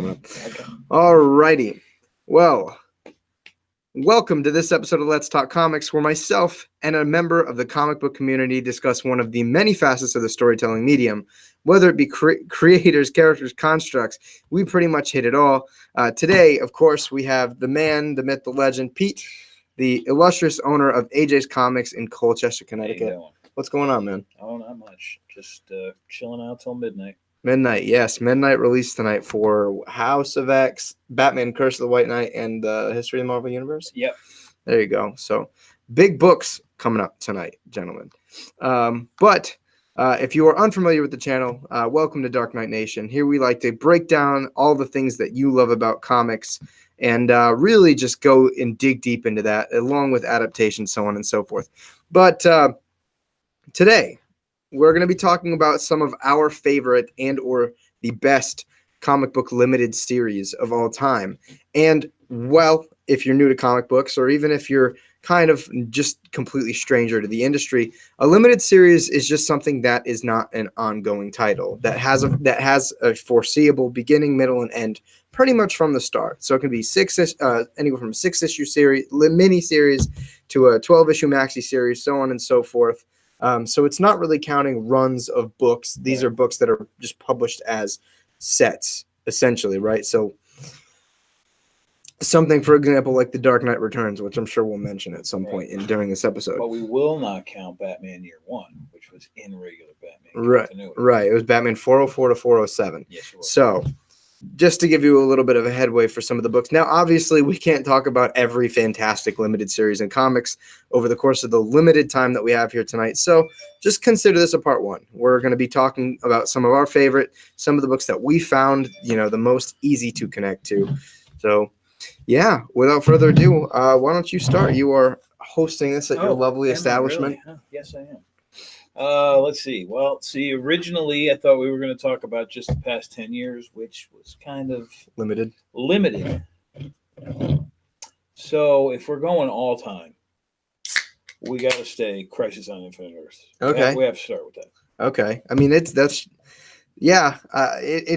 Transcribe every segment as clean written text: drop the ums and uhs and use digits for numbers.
coming up. Okay. All righty. Well, welcome to this episode of Let's Talk Comics, where myself and a member of the comic book community discuss one of the many facets of the storytelling medium. Whether it be creators, characters, constructs, we pretty much hit it all. Today, of course, we have the man, the myth, the legend, Pete, the illustrious owner of AJ's Comics in Colchester, Connecticut. What's going on, man? Oh, not much. Just chilling out till midnight. Midnight, yes. Midnight release tonight for House of X, Batman, Curse of the White Knight, and the History of the Marvel Universe. Yep. There you go. So, big books coming up tonight, gentlemen. But if you are unfamiliar with the channel, welcome to Dark Knight Nation. Here we like to break down all the things that you love about comics and really just go and dig deep into that, along with adaptations, so on and so forth. But today, we're going to be talking about some of our favorite and or the best comic book limited series of all time. And, well, if you're new to comic books, or even if you're kind of just completely stranger to the industry, a limited series is just something that is not an ongoing title, that has a foreseeable beginning, middle, and end pretty much from the start. So it can be anywhere from a 6-issue series, mini series, to a 12-issue maxi series, so on and so forth. So it's not really counting runs of books. These are books that are just published as sets, essentially, right? So something, for example, like The Dark Knight Returns, which I'm sure we'll mention at some point during this episode. But we will not count Batman Year One, which was in regular Batman. Right. It was Batman 404 to 407. Yes, it was. So just to give you a little bit of a headway for some of the books. Now, obviously, we can't talk about every fantastic limited series in comics over the course of the limited time that we have here tonight. So just consider this a part one. We're going to be talking about some of our favorite, some of the books that we found, the most easy to connect to. So, yeah, without further ado, why don't you start? You are hosting this at your lovely establishment. Really? Huh? Yes, I am. Let's see. Well, originally I thought we were going to talk about just the past 10 years, which was kind of limited. So if we're going all time, we got to stay Crisis on Infinite Earths. Okay. We have to start with that. Okay. I mean, it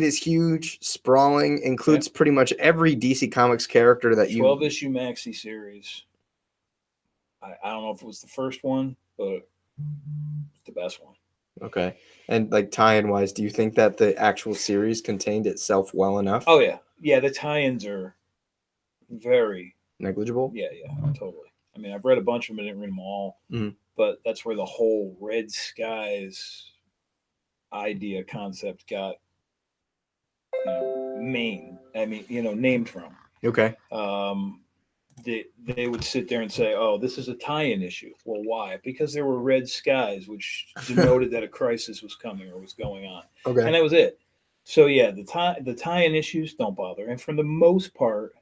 is huge, sprawling, includes pretty much every DC Comics character that 12-issue maxi series. I don't know if it was the first one, but the best one. Okay. And like tie-in wise, do you think that the actual series contained itself well enough? Oh yeah, the tie-ins are very negligible. Yeah, totally. I mean, I've read a bunch of them, I didn't read them all, but that's where the whole Red Skies idea concept got named from. Okay. They would sit there and say, "Oh, this is a tie-in issue." Well, why? Because there were red skies, which denoted that a crisis was coming or was going on. Okay. And that was it. So yeah, the tie-in issues don't bother. And for the most part,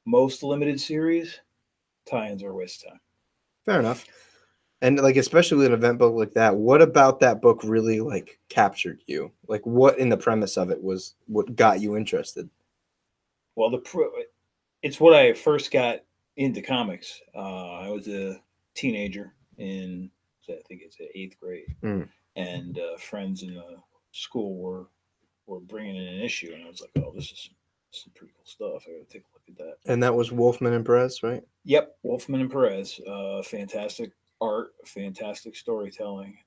most limited series, tie-ins are a waste of time. Fair enough. And like, especially with an event book like that, what about that book really like captured you? Like, what in the premise of it was what got you interested? Well, it's what I first got into comics. I was a teenager I think it's 8th grade, and friends in the school were bringing in an issue, and I was like, "Oh, this is some pretty cool stuff. I got to take a look at that." And that was Wolfman and Perez, right? Yep, Wolfman and Perez. Fantastic art, fantastic storytelling.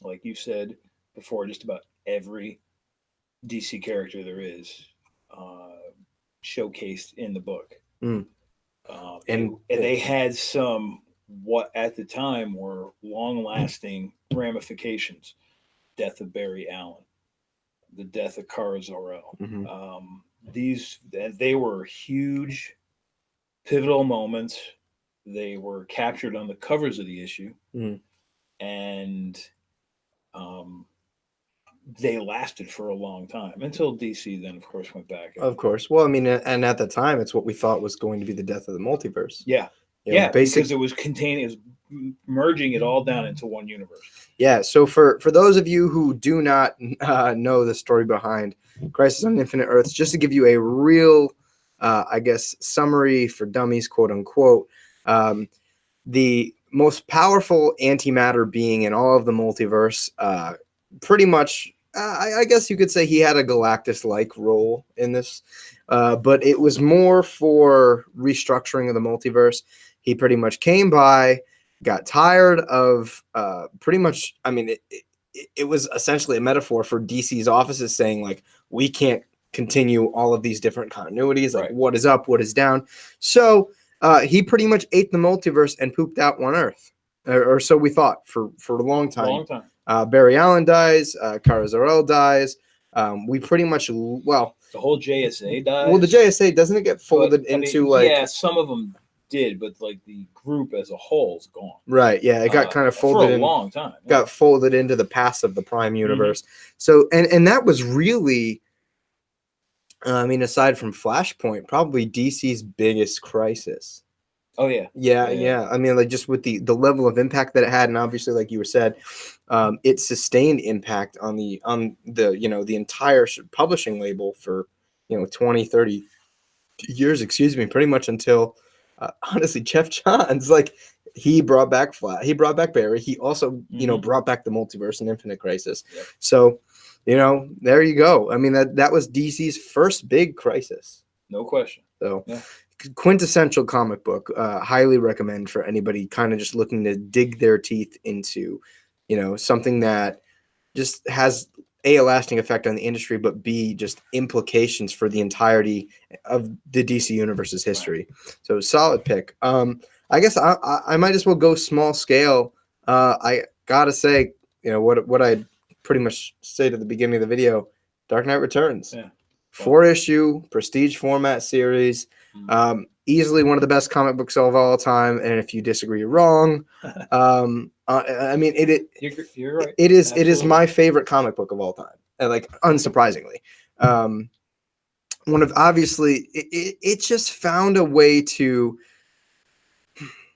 Like you said before, just about every DC character there is showcased in the book. And they had some what at the time were long-lasting ramifications. Death of Barry Allen, the death of Kara Zor-El. They were huge, pivotal moments. They were captured on the covers of the issue, and they lasted for a long time until DC then, of course, went back. Of course. Well, I mean, and at the time, it's what we thought was going to be the death of the multiverse. Yeah. Because it was merging it all down into one universe. Yeah. So for those of you who do not know the story behind Crisis on Infinite Earths, just to give you a real, summary for dummies, quote unquote, the most powerful antimatter being in all of the multiverse, pretty much I guess you could say he had a Galactus-like role in this, but it was more for restructuring of the multiverse. He pretty much came by, got tired of pretty much. I mean, it was essentially a metaphor for DC's offices saying like, we can't continue all of these different continuities. Like, Right. what is up, what is down. So he pretty much ate the multiverse and pooped out one Earth, or so we thought for a long time. Long time. Barry Allen dies. Kara Zor-El dies. We pretty much The whole JSA dies. well, the JSA doesn't it get folded But, I mean, into like yeah, some of them did, but like the group as a whole is gone. right? Yeah, it got kind of folded for a in. long time. Yeah. Got folded into the past of the Prime universe. So and that was really, I mean, aside from Flashpoint, probably DC's biggest crisis. Oh yeah. Yeah. I mean, like just with the level of impact that it had, and obviously, like you were said, it sustained impact on the the entire publishing label for 20, 30 years. Excuse me, pretty much until honestly, Jeff Johns, like he brought back he brought back Barry. He also brought back the multiverse and Infinite Crisis. Yep. So there you go. I mean that was DC's first big crisis. No question. So. Yeah. Quintessential comic book. Highly recommend for anybody kind of just looking to dig their teeth into, something that just has a lasting effect on the industry, but B, just implications for the entirety of the DC Universe's history. Right. So solid pick. I guess I might as well go small scale. I gotta say, what I pretty much said at the beginning of the video, Dark Knight Returns. Yeah. 4-issue prestige format series. Easily one of the best comic books of all time, and if you disagree, you're wrong. I mean, you're right. It is. Absolutely. It is my favorite comic book of all time, and like unsurprisingly, one of obviously it just found a way to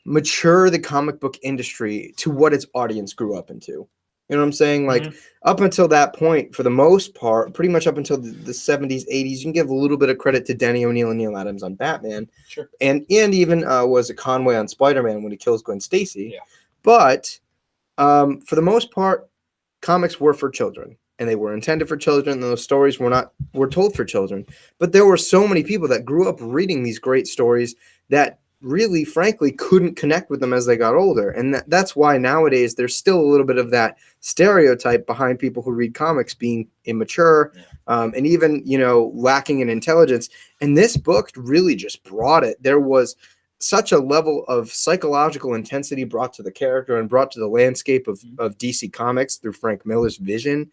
mature the comic book industry to what its audience grew up into. You know what I'm saying? Like up until that point, for the most part, pretty much up until the 70s, 80s, you can give a little bit of credit to Denny O'Neil and Neil Adams on Batman. Sure. And even was it Conway on Spider-Man when he kills Gwen Stacy. Yeah. But for the most part, comics were for children. And they were intended for children, and those stories were told for children. But there were so many people that grew up reading these great stories that really, frankly, couldn't connect with them as they got older. And that's why nowadays there's still a little bit of that stereotype behind people who read comics being immature, and even, lacking in intelligence. And this book really just brought it. There was such a level of psychological intensity brought to the character and brought to the landscape of DC Comics through Frank Miller's vision.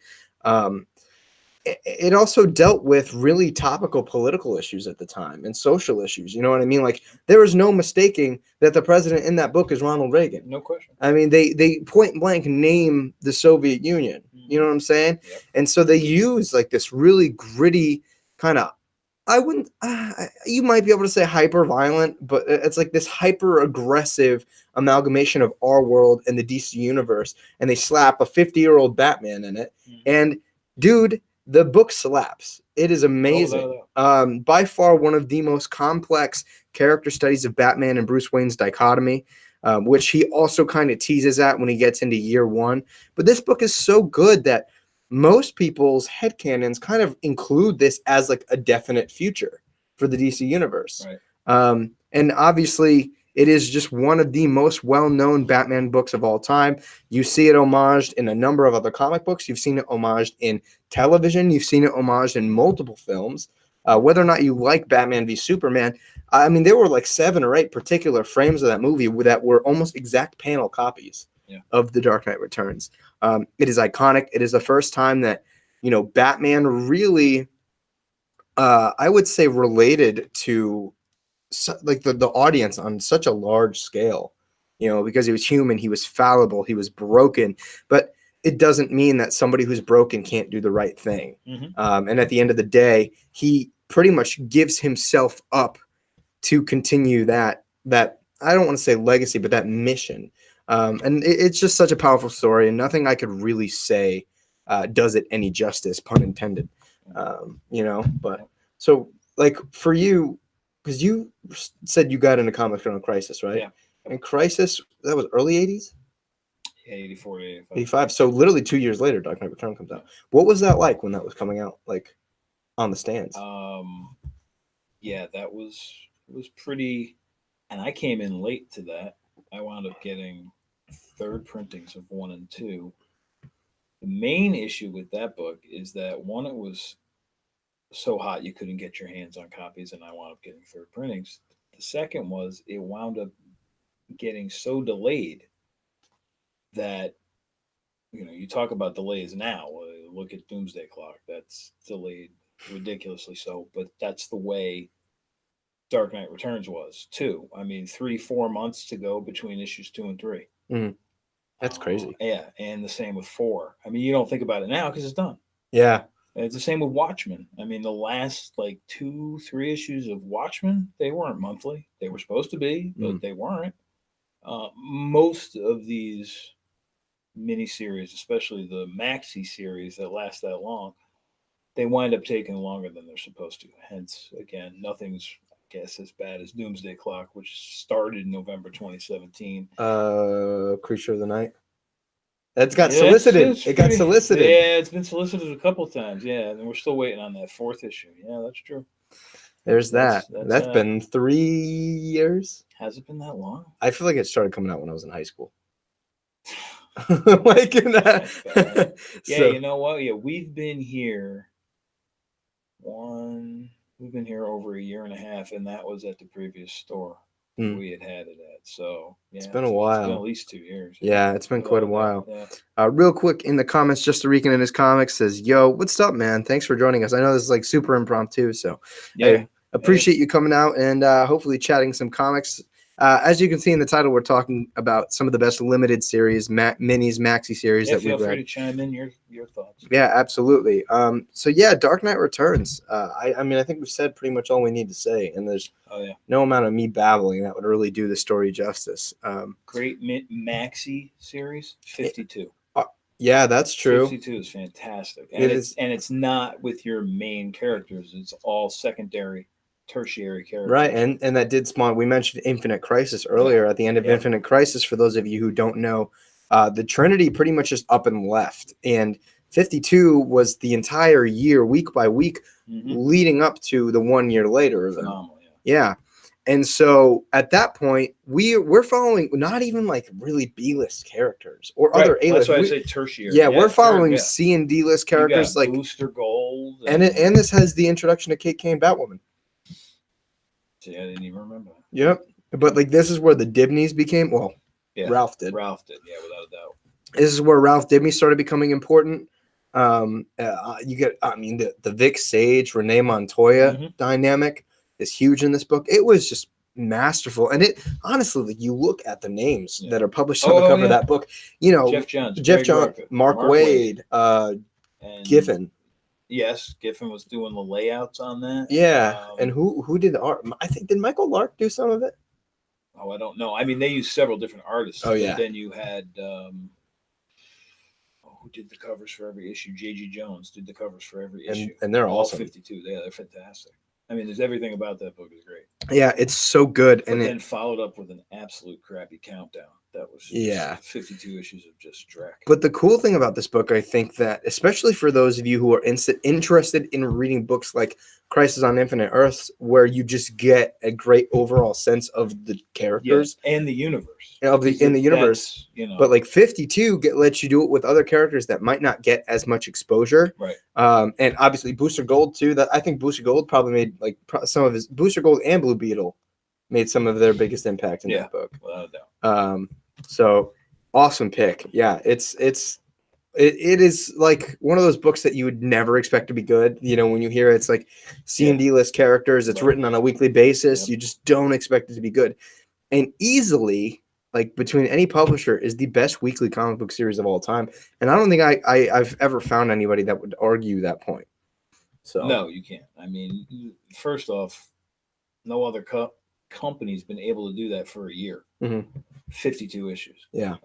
It also dealt with really topical political issues at the time and social issues. You know what I mean? Like there was no mistaking that the president in that book is Ronald Reagan. No question. I mean, they point blank name the Soviet Union. You know what I'm saying? Yep. And so they use like this really gritty kind of, you might be able to say hyper violent, but it's like this hyper aggressive amalgamation of our world and the DC universe. And they slap a 50-year-old Batman in it. And dude, the book slaps. It is amazing. By far one of the most complex character studies of Batman and Bruce Wayne's dichotomy, which he also kind of teases at when he gets into year one. But this book is so good that most people's headcanons kind of include this as like a definite future for the DC universe. Right. And obviously it is just one of the most well-known Batman books of all time. You see it homaged in a number of other comic books. You've seen it homaged in television. You've seen it homaged in multiple films. Whether or not you like Batman v Superman, I mean, there were like 7 or 8 particular frames of that movie that were almost exact panel copies of The Dark Knight Returns. It is iconic. It is the first time that, Batman really, I would say, related to like the audience on such a large scale, because he was human, he was fallible, he was broken, but it doesn't mean that somebody who's broken can't do the right thing. And at the end of the day, he pretty much gives himself up to continue that I don't want to say legacy, but that mission. And it's just such a powerful story, and nothing I could really say does it any justice, pun intended. But so like for you, because you said you got into comics around Crisis, right? Yeah. And Crisis, that was early 80s? Yeah, 84 to 85. 85. So literally 2 years later, Dark Knight Return comes out. What was that like when that was coming out? Like on the stands? Yeah, that was it was pretty, and I came in late to that. I wound up getting third printings of 1 and 2. The main issue with that book is that one, it was so hot you couldn't get your hands on copies, and I wound up getting third printings. The second was it wound up getting so delayed that you talk about delays now. Look at Doomsday Clock. That's delayed ridiculously so, but that's the way Dark Knight Returns was too. I mean, 3-4 months to go between issues 2 and 3. That's crazy. Yeah, and the same with 4. I mean, you don't think about it now because it's done. Yeah. And it's the same with Watchmen. I mean, the last like 2-3 issues of Watchmen, they weren't monthly. They were supposed to be, but they weren't. Most of these miniseries, especially the maxi series that last that long, they wind up taking longer than they're supposed to. Hence, again, nothing's, I guess, as bad as Doomsday Clock, which started in November 2017. Creature of the Night. That's got solicited. It got solicited. Yeah, it's been solicited a couple times. Yeah, and we're still waiting on that 4th issue. Yeah, that's true. There's that. That's been 3 years. Has it been that long? I feel like it started coming out when I was in high school. Like in that. Yeah, So, you know what? Yeah, we've been here over a year and a half, and that was at the previous store we had it at. So yeah, it's been a while. It's been at least 2 years. Yeah, it's been quite a while. Yeah. Real quick in the comments, just Rican in his comics says, "Yo, what's up, man? Thanks for joining us. I know this is like super impromptu, so yeah, I appreciate you coming out and hopefully chatting some comics." As you can see in the title, we're talking about some of the best limited series, minis, maxi series that we've read. Feel free to chime in your thoughts. Yeah, absolutely. So yeah, Dark Knight Returns. I mean, I think we've said pretty much all we need to say, and there's no amount of me babbling that would really do the story justice. Great maxi series, 52. Yeah, that's true. 52 is fantastic, and it's not with your main characters; it's all secondary, tertiary characters. Right, and that did spawn. We mentioned Infinite Crisis earlier. At the end of Infinite Crisis, for those of you who don't know, the Trinity pretty much just up and left, and 52 was the entire year, week by week, leading up to the 1 year later. Phenomenal, yeah. And so at that point, we're following not even like really B-list characters or other A-list. That's why I say tertiary. Yeah, we're following C and D-list characters like Booster Gold, and this has the introduction to Kate Kane Batwoman. See, I didn't even remember that. Yep. But like this is where the Dibneys became. Well, Ralph did. Yeah, without a doubt. This is where Ralph Dibney started becoming important. You get, I mean, the Vic Sage, Renee Montoya dynamic is huge in this book. It was just masterful, and it honestly, like, you look at the names that are published on the cover of that book. You know, Jeff Johns, Mark Waid, Giffen. Yes, Giffen was doing the layouts on that. Yeah, and who did the art? I think, did Michael Lark do some of it? Oh, I don't know. I mean, they used several different artists. Oh, yeah. But then you had who did the covers for every issue? J.G. Jones did the covers for every issue. And they're all awesome. 52. Yeah, they're fantastic. I mean, there's everything about that book is great. Yeah, it's so good. But then followed up with an absolute crappy countdown. That was 52 issues of just dreck. But the cool thing about this book, I think that, especially for those of you who are interested in reading books like Crisis on Infinite Earths, where you just get a great overall sense of the characters and the universe in the universe, But like 52 lets you do it with other characters that might not get as much exposure, right? And obviously Booster Gold too. That I think Booster Gold probably made like some of his Booster Gold and Blue Beetle made some of their biggest impact in that book. Without a doubt. So awesome pick. Yeah, it is like one of those books that you would never expect to be good. You know, when you hear it's like C and D list characters, it's written on a weekly basis. You just don't expect it to be good. And easily, like between any publisher, is the best weekly comic book series of all time. And I don't think I've ever found anybody that would argue that point. So no, you can't. I mean, first off, no other company's been able to do that for a year. 52 issues. Yeah.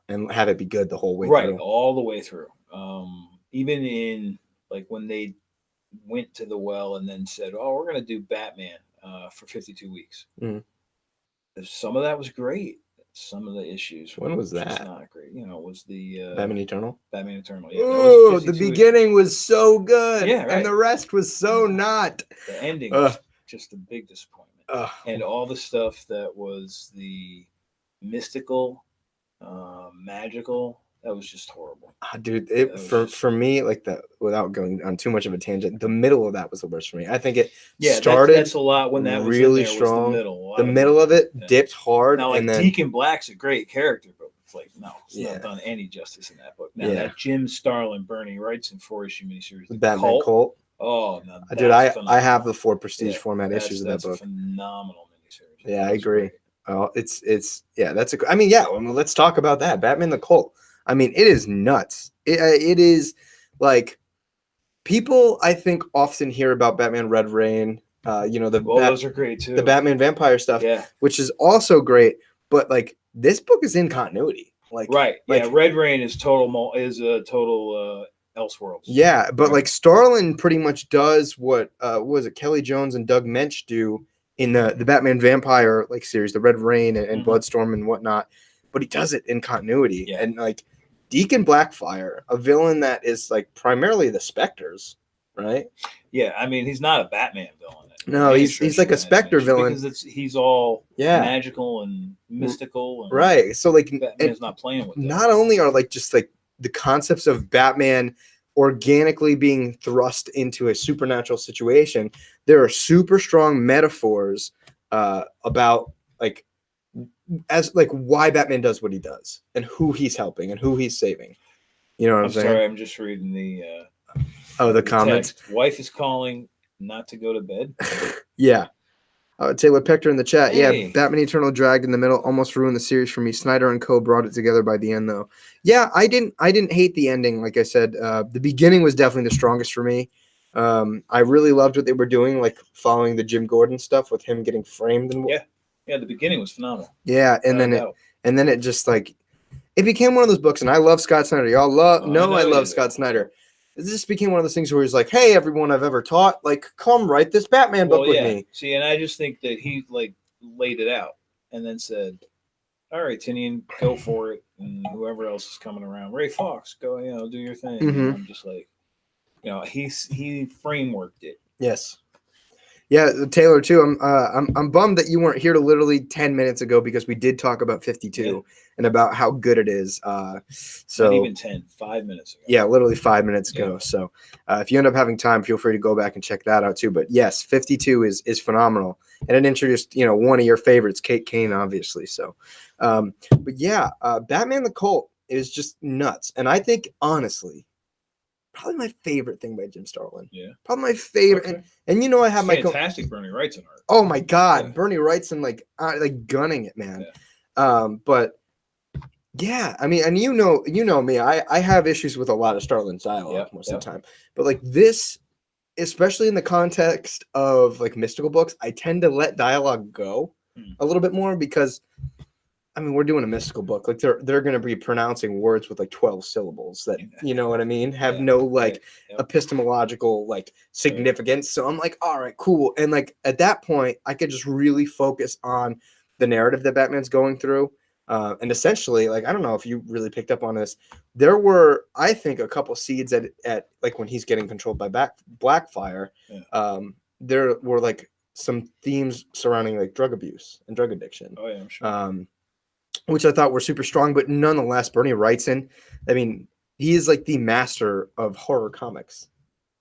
And have it be good the whole way through. Right, all the way through. Even in like when they went to the well and then said, "Oh, we're going to do Batman for 52 weeks." Some of that was great. some of the issues. When was just that? not great. It was the Batman Eternal. Batman Eternal. Yeah, that Oh, was the 52 beginning was so good, Yeah, right. and the rest was so not. The ending was just a big disappointment, Uh, and all the stuff that was the mystical, magical, that was just horrible. Dude, for me, like that, without going on too much of a tangent, the middle of that was the worst for me. I think it started that's a lot when that was really in there, strong. Was the middle. The middle of it dipped hard, Now, like and then Deacon Black's a great character, but it's like no, it's Yeah. not done any justice in that book. Now Yeah. that Jim Starlin, Bernie Wrightson 4-issue miniseries, the Batman Cult. Oh no, Dude, I have the 4 Prestige format issues of that book. That's a phenomenal miniseries. Yeah, I agree. Oh, it's yeah, that's a. I mean, yeah. Let's talk about that. Batman the Cult. I mean, it is nuts. It is like people I think often hear about Batman Red Rain. Those are great too. The Batman Vampire stuff, yeah, which is also great. But like this book is in continuity. Like right, like, yeah. Red Rain is a total Elseworlds. Yeah, but Right. like Starlin pretty much does what was it Kelly Jones and Doug Mensch do in the Batman Vampire like series, the Red Rain and Bloodstorm and whatnot. But he does it in continuity. Yeah. And like Deacon Blackfire, a villain that is like primarily the Spectres, right? Yeah, I mean he's not a Batman villain. No, he's like a Spectre villain because he's all magical and mystical. And right. So like Batman's not playing with that. Not only are like just like the concepts of Batman organically being thrust into a supernatural situation, there are super strong metaphors about like as like why Batman does what he does and who he's helping and who he's saving. You know what I'm saying? Sorry, I'm just reading the the comments. Text. Wife is calling not to go to bed. Yeah. Taylor Pector in the chat. Hey. Yeah, Batman Eternal dragged in the middle, almost ruined the series for me. Snyder and Co. brought it together by the end, though. Yeah, I didn't hate the ending. Like I said, the beginning was definitely the strongest for me. I really loved what they were doing, like following the Jim Gordon stuff with him getting framed and yeah, the beginning was phenomenal. Yeah, and then it just like it became one of those books, and I love Scott Snyder. Y'all I love Scott Snyder. It just became one of those things where he's like, "Hey, everyone I've ever taught, like, come write this Batman book with me." See, and I just think that he like laid it out and then said, "All right, Tinian, go for it," and whoever else is coming around, Ray Fox, go, do your thing. And I'm just like, he frameworked it. Yes. Yeah, Taylor too. I'm bummed that you weren't here to literally 10 minutes ago because we did talk about 52 and about how good it is. So not even 10, 5 minutes ago. Yeah, literally 5 minutes ago. So if you end up having time, feel free to go back and check that out too. But yes, 52 is phenomenal, and it introduced one of your favorites, Kate Kane, obviously. So, but yeah, Batman the Cult is just nuts, and I think honestly, probably my favorite thing by Jim Starlin. Yeah. Probably my favorite. Okay. And I have my fantastic Bernie Wrightson art. Oh my God. Yeah. Bernie Wrightson like gunning it, man. Yeah. But yeah, I mean, and you know me, I have issues with a lot of Starlin's dialogue most of the time. But like this, especially in the context of like mystical books, I tend to let dialogue go a little bit more because I mean, we're doing a mystical book. Like they're going to be pronouncing words with like 12 syllables that, you know what I mean? Have no like epistemological like significance. So I'm like, all right, cool. And like at that point, I could just really focus on the narrative that Batman's going through. And essentially, like, I don't know if you really picked up on this. There were, I think, a couple seeds at like when he's getting controlled by Blackfire. There were like some themes surrounding like drug abuse and drug addiction. Oh yeah, I'm sure. Which I thought were super strong, but nonetheless, Bernie Wrightson, I mean, he is like the master of horror comics.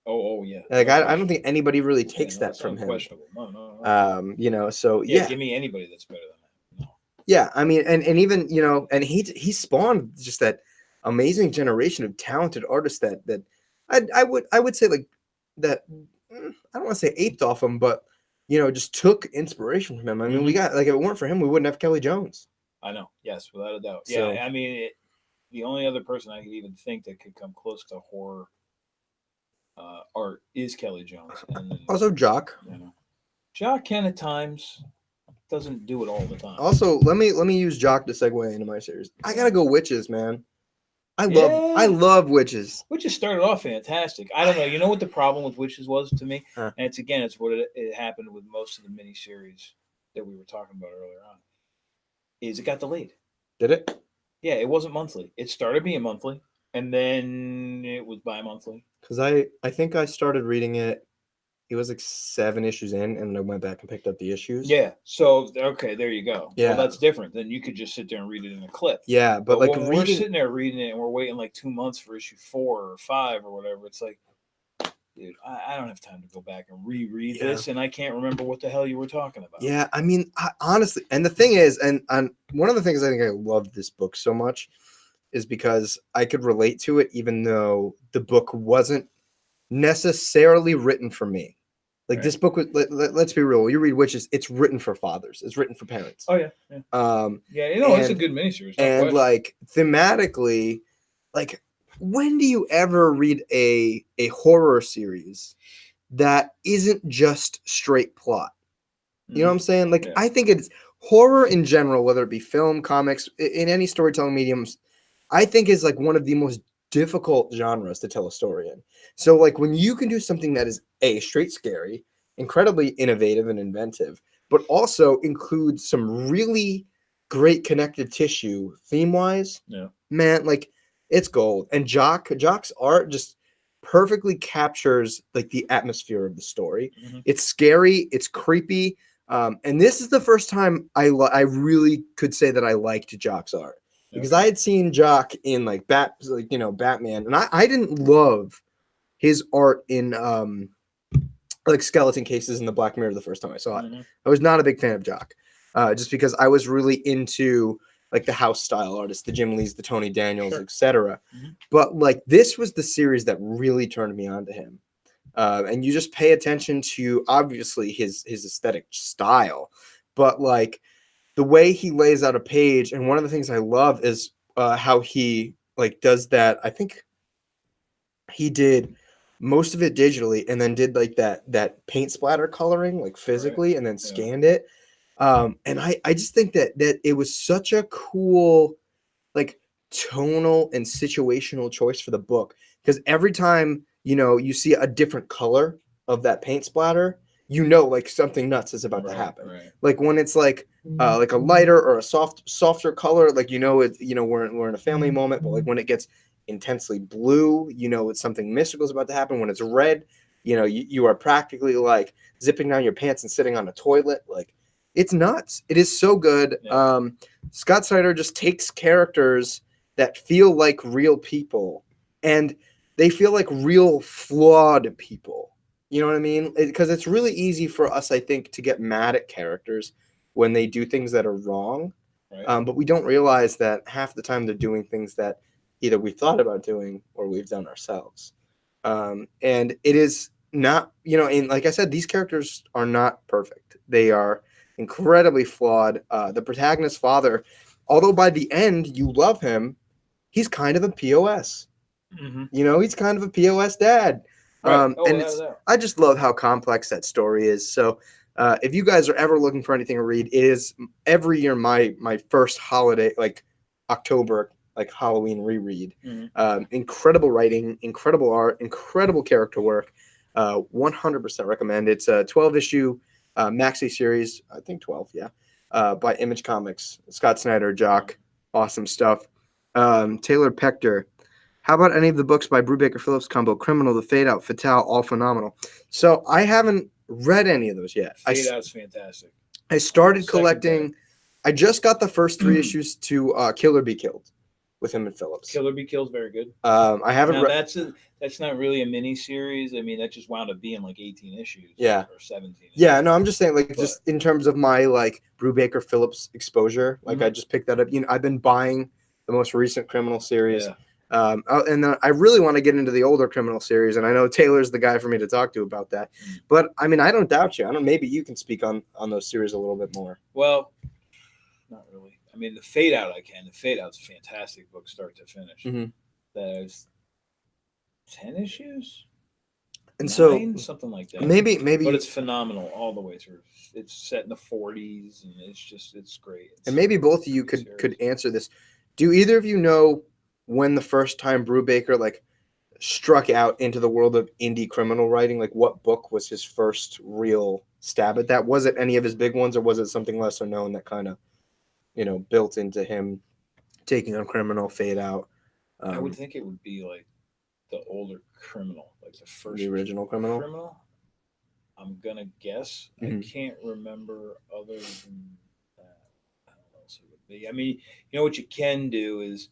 Oh yeah. Like I don't think anybody really takes that from him. No. So give me anybody that's better than that. No. Yeah, I mean, and even and he spawned just that amazing generation of talented artists that I would say like that. I don't want to say aped off him, but just took inspiration from him. I mean, we got like if it weren't for him, we wouldn't have Kelly Jones. I know. Yes, without a doubt. So, yeah, I mean, the only other person I could even think that could come close to horror art is Kelly Jones. And also, Jock. Jock can at times, doesn't do it all the time. Also, let me use Jock to segue into my series. I gotta go Witches, man. I love Witches. Witches started off fantastic. I don't know. You know what the problem with Witches was to me, and it's what it happened with most of the miniseries that we were talking about earlier on. Is it got delayed. Did it? Yeah, it wasn't monthly. It started being monthly, and then it was bi-monthly. Because I think I started reading it. It was like 7 issues in, and I went back and picked up the issues. Yeah. So okay, there you go. Yeah. Well, that's different. Then you could just sit there and read it in a clip. Yeah, but like when we're reading, sitting there reading it and we're waiting like 2 months for issue 4 or 5 or whatever, it's like, dude, I don't have time to go back and reread Yeah. this, and I can't remember what the hell you were talking about. Yeah, I mean, honestly, and the thing is, and one of the things I think I loved this book so much is because I could relate to it, even though the book wasn't necessarily written for me. Like this book was. Let's be real. You read Witches, it's written for fathers. It's written for parents. Oh yeah. Yeah, you know, it's a good miniseries. No and question. like thematically, like when do you ever read a horror series that isn't just straight plot? You know what I'm saying? Like, Yeah. I think it's horror in general, whether it be film, comics, in any storytelling mediums, I think is like one of the most difficult genres to tell a story in. So, like, when you can do something that is straight scary, incredibly innovative and inventive, but also includes some really great connective tissue theme wise, Yeah. man, like it's gold. And Jock's art just perfectly captures like the atmosphere of the story. Mhm. It's scary, it's creepy. And this is the first time I really could say that I liked Jock's art, because I had seen Jock in like Batman, and I didn't love his art in like Skeleton Cases in the Black Mirror the first time I saw it. Mhm. I was not a big fan of Jock, just because I was really into like the house style artists, the Jim Lees, the Tony Daniels, Sure. etc. Mhm. But like this was the series that really turned me on to him. And you just pay attention to obviously his aesthetic style, but like the way he lays out a page. And one of the things I love is how he like does that. I think he did most of it digitally, and then did like that paint splatter coloring like physically, and then scanned it. And I just think that it was such a cool like tonal and situational choice for the book, because every time you see a different color of that paint splatter, like something nuts is about to happen. Like when it's like a lighter or a softer color, like it's we're in a family moment. But like when it gets intensely blue, it's something mystical is about to happen. When it's red, you are practically like zipping down your pants and sitting on a toilet. Like it's nuts. It is so good. Scott Snyder just takes characters that feel like real people, and they feel like real flawed people. You know what I mean? Because it's really easy for us, I think, to get mad at characters when they do things that are wrong. But we don't realize that half the time they're doing things that either we thought about doing or we've done ourselves. And it is not, and like I said, these characters are not perfect. They are incredibly flawed. The protagonist's father, although by the end you love him, he's kind of a POS. Mm-hmm. He's kind of a POS dad. And I just love how complex that story is. So if you guys are ever looking for anything to read, it is every year my first holiday, like October, like Halloween reread. Incredible writing, incredible art, incredible character work. 100% recommend. It's a 12-issue maxi series, I think 12, yeah, by Image Comics. Scott Snyder, Jock, awesome stuff. Taylor Pector. How about any of the books by Brubaker Phillips combo? Criminal, The Fade Out, Fatale, all phenomenal. So I haven't read any of those yet. Fade Out's fantastic. I started collecting. I just got the first 3 issues to Kill or Be Killed with him and Phillips. Kill or Be Killed is very good. I haven't read. That's not really a mini series. I mean, that just wound up being like 18 issues. Yeah. Or 17. Yeah, no, I'm just saying, like, just in terms of my like Brubaker Phillips exposure, like I just picked that up. I've been buying the most recent Criminal series. Yeah. And then I really want to get into the older Criminal series, and I know Taylor's the guy for me to talk to about that. But I mean, I don't doubt you. Maybe you can speak on those series a little bit more. Well, not really. I mean, the Fade Out I can. The Fade Out's a fantastic book, start to finish. Mm-hmm. There's 10 issues, and 9, something like that. Maybe, but it's phenomenal all the way through. It's set in the 40s, and it's great. And maybe both of you could answer this. Do either of you know when the first time Brubaker like struck out into the world of indie criminal writing? Like, what book was his first real stab at that? Was it any of his big ones, or was it something lesser known that kind of, built into him Taking on Criminal, Fade Out. I would think it would be like the older Criminal, like the first the original Criminal. Criminal. I'm gonna guess. I can't remember other than that. I don't know else it would be. I mean, you know what you can do is,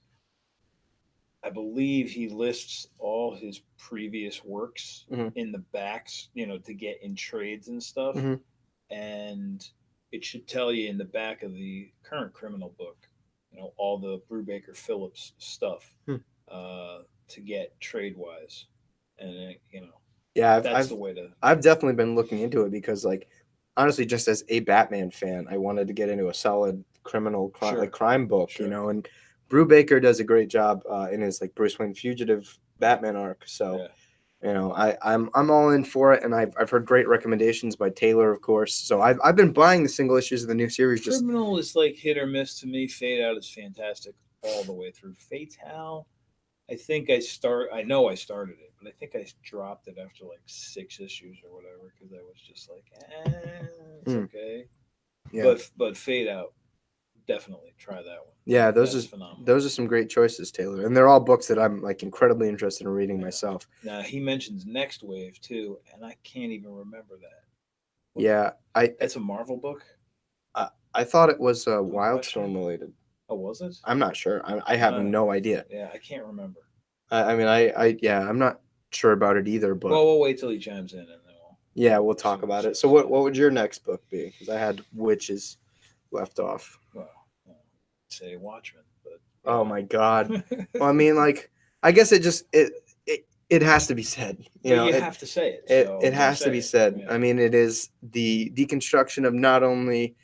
I believe he lists all his previous works in the backs, to get in trades and stuff. And it should tell you in the back of the current Criminal book, all the Brubaker Phillips stuff to get trade wise. And, Yeah, that's the way to. I've definitely been looking into it because, like, honestly, just as a Batman fan, I wanted to get into a solid criminal crime book, and Brubaker does a great job in his like Bruce Wayne Fugitive Batman arc. So, I'm all in for it, and I've heard great recommendations by Taylor, of course. So I've been buying the single issues of the new series. Criminal is like hit or miss to me. Fade Out is fantastic all the way through. Fatale, I know I started it, but I think I dropped it after like 6 issues or whatever because I was just like, it's okay. Yeah. But Fade Out, definitely try that one. Yeah, those are some great choices, Taylor, and they're all books that I'm like incredibly interested in reading myself. Now he mentions Next Wave too, and I can't even remember that. It's a Marvel book. I thought it was Wildstorm related. Oh, was it? I'm not sure. I have no idea. Yeah, I can't remember. I'm not sure about it either. But we'll wait till he chimes in, and then we'll talk about it. So what would your next book be? Because I had Witches left off. Well, say Watchmen, but oh my God. Well, I mean, like, I guess it has to be said. You have to say it. It has to be said. Yeah. I mean, it is the deconstruction of not only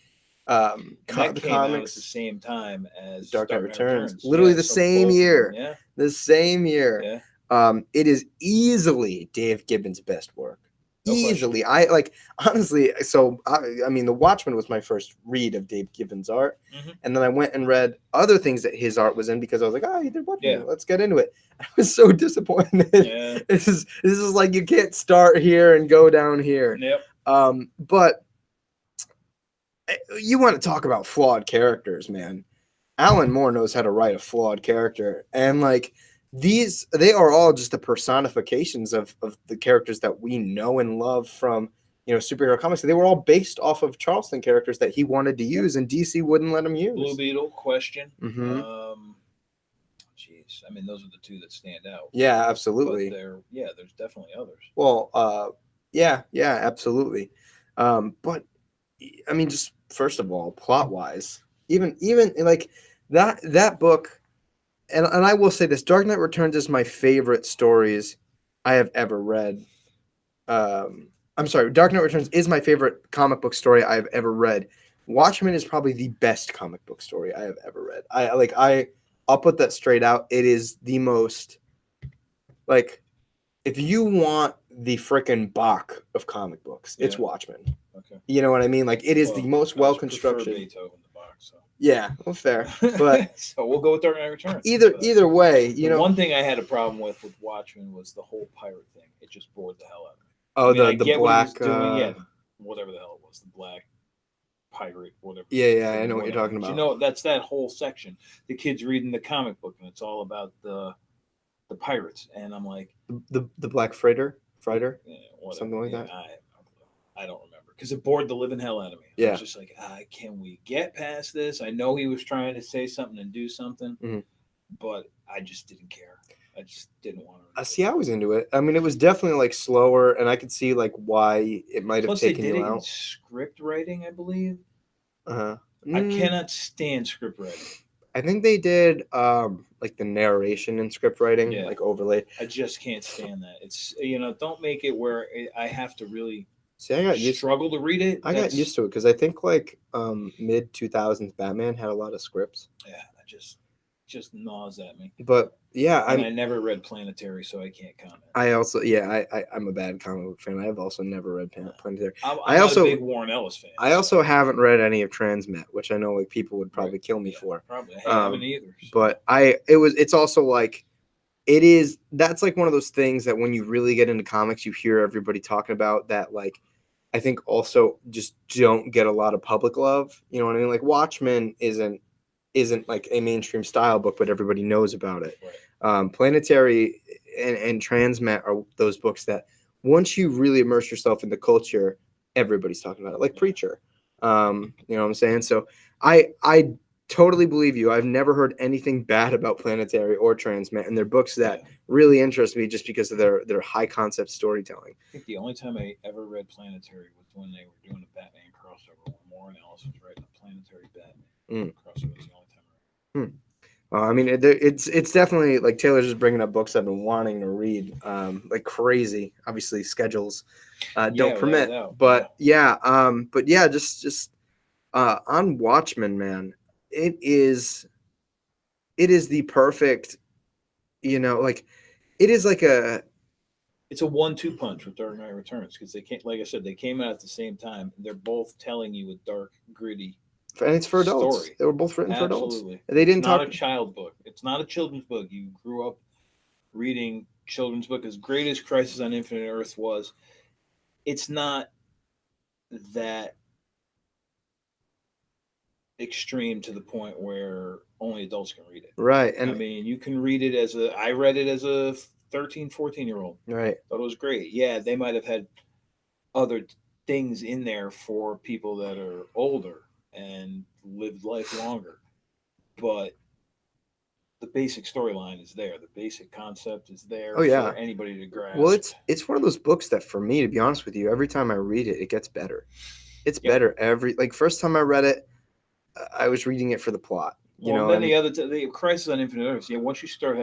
that came out at the same time as Dark Knight Returns. Literally the same year. Yeah. The same year. Yeah. It is easily Dave Gibbons' best work. Easily. Honestly, so I mean, The Watchmen was my first read of Dave Gibbons' art. And then I went and read other things that his art was in because I was like, he did Watchmen. Let's get into it. I was so disappointed. Yeah. This is like, you can't start here and go down here. Yep. But you want to talk about flawed characters, man. Alan Moore knows how to write a flawed character. And like, they are all just the personifications of the characters that we know and love from superhero comics. They were all based off of Charleston characters that he wanted to use, and DC wouldn't let him use. Blue Beetle, Question. Jeez, I mean, those are the two that stand out. Yeah, absolutely. But there's definitely others. Well, yeah, absolutely. But I mean, just first of all, plot wise, even like that book. And I will say this, Dark Knight Returns is my favorite stories I have ever read. I'm sorry, Dark Knight Returns is my favorite comic book story I have ever read. Watchmen is probably the best comic book story I have ever read. I'll put that straight out. It is the most, like, if you want the frickin' Bach of comic books, it's Watchmen. Okay. You know what I mean? Like, it is the most well-constructed. Beethoven the Bach, so. Yeah, well, fair, but so we'll go with Dark Knight Returns. Either way, one thing I had a problem with Watchmen was the whole pirate thing. It just bored the hell out of me. Oh, I mean, the black, whatever the hell it was, the black pirate, whatever. Yeah, I know what you're talking about. That's that whole section. The kid's reading the comic book, and it's all about the pirates, and I'm like, the black freighter, something like that. I don't remember. Because it bored the living hell out of me. I was just like, can we get past this? I know he was trying to say something and do something, but I just didn't care. I just didn't want to. See, I was into it. I mean, it was definitely like slower, and I could see like why it might have taken you out. Plus, they did it in script writing, I believe. I cannot stand script writing. I think they did like the narration in script writing, like overlaid. I just can't stand that. It's don't make it where I have to really. See, I got struggle to read it. I got used to it because I think like mid 2000s Batman had a lot of scripts. Yeah, I just gnaws at me. But yeah, I never read Planetary, so I can't comment. I also I'm a bad comic book fan. I've also never read Planetary. I'm also a big Warren Ellis fan. I also haven't read any of Transmet, which I know like people would probably kill me for. Probably I haven't either. So. But it's also like. That's like one of those things that when you really get into comics, you hear everybody talking about that, like, I think also just don't get a lot of public love. You know what I mean? Like Watchmen isn't isn't like a mainstream style book, but everybody knows about it. Right. Planetary and Transmet are those books that once you really immerse yourself in the culture, everybody's talking about it, like Preacher. You know what I'm saying? So I totally believe you. I've never heard anything bad about Planetary or Transmet, and they're books that really interest me just because of their high concept storytelling. I think the only time I ever read Planetary was when they were doing a Batman crossover. When Warren Ellis was writing a Planetary Batman crossover. Was the only time I read. I mean, it's definitely like Taylor's just bringing up books I've been wanting to read, like crazy. Obviously, schedules don't permit, but just on Watchmen, man, it is the perfect, like it is like it's a 1-2 punch with Dark Knight Returns because they can't, like I said, they came out at the same time. They're both telling you a dark, gritty. And it's for adults. Story. They were both written for adults. Absolutely. They didn't it's not a child book. It's not a children's book. You grew up reading children's book. As great as Crisis on Infinite Earth was, it's not that extreme to the point where only adults can read it. Right. And I mean, you can read it I read it as a 13, 14-year-old. Right. Thought it was great. Yeah, they might have had other things in there for people that are older and lived life longer, but the basic storyline is there. The basic concept is there for anybody to grasp. Well, it's one of those books that, for me, to be honest with you, every time I read it, it gets better. It's better first time I read it, I was reading it for the plot. Then the Crisis on Infinite Earths. Yeah, once you start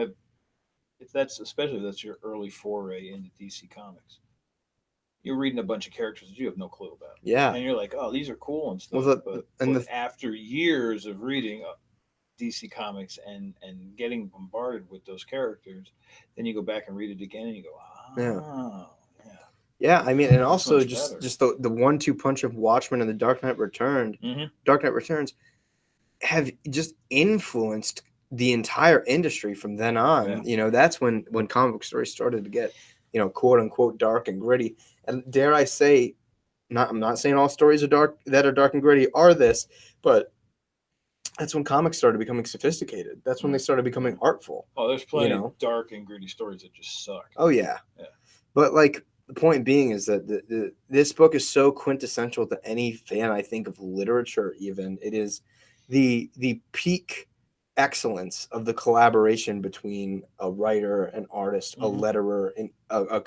especially if that's your early foray into DC Comics, you're reading a bunch of characters that you have no clue about. Yeah. And you're like, oh, these are cool and stuff. But after years of reading DC Comics and getting bombarded with those characters, then you go back and read it again and you go, yeah. I mean, and also just the 1-2 punch of Watchmen and the Dark Knight Returns. Dark Knight Returns have just influenced the entire industry from then on. Yeah. That's when comic book stories started to get, quote unquote, dark and gritty. And dare I say, I'm not saying all stories are dark and gritty are this, but that's when comics started becoming sophisticated. That's when they started becoming artful. Oh, there's plenty of dark and gritty stories that just suck. Oh yeah. But like, the point being is that this book is so quintessential to any fan, I think, of literature. Even it is the peak excellence of the collaboration between a writer, an artist, a letterer, and a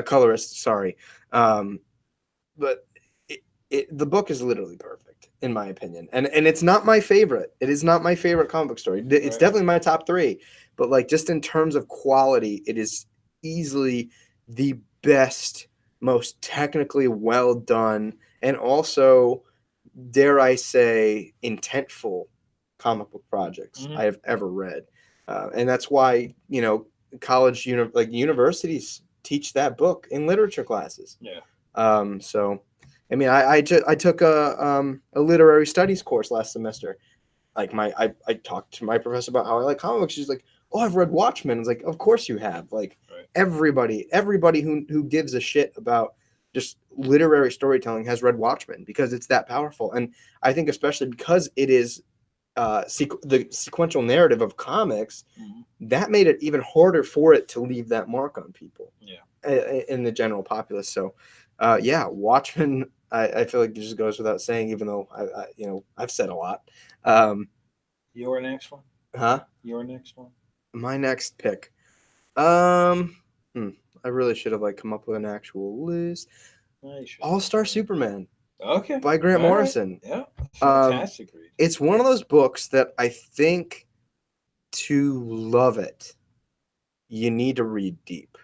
colorist. Sorry, but the book is literally perfect in my opinion, and it's not my favorite. It is not my favorite comic book story. It's definitely my top 3, but like just in terms of quality, it is easily the best, most technically well done, and also, dare I say, intentful comic book projects I have ever read. And that's why, college, universities teach that book in literature classes. Yeah. So, I mean, I took a literary studies course last semester. Like I talked to my professor about how I like comic books. She's like, oh, I've read Watchmen. It's like, of course you have. Like everybody who gives a shit about just literary storytelling has read Watchmen because it's that powerful. And I think especially because it is the sequential narrative of comics, that made it even harder for it to leave that mark on people. In the general populace. So, Watchmen. I feel like it just goes without saying, even though I've said a lot. Your next one? Huh? Your next one? My next pick. I really should have come up with an actual list. All-Star Superman. Okay. By Grant Morrison. Yeah. Fantastic read. It's one of those books that I think to love it, you need to read deep.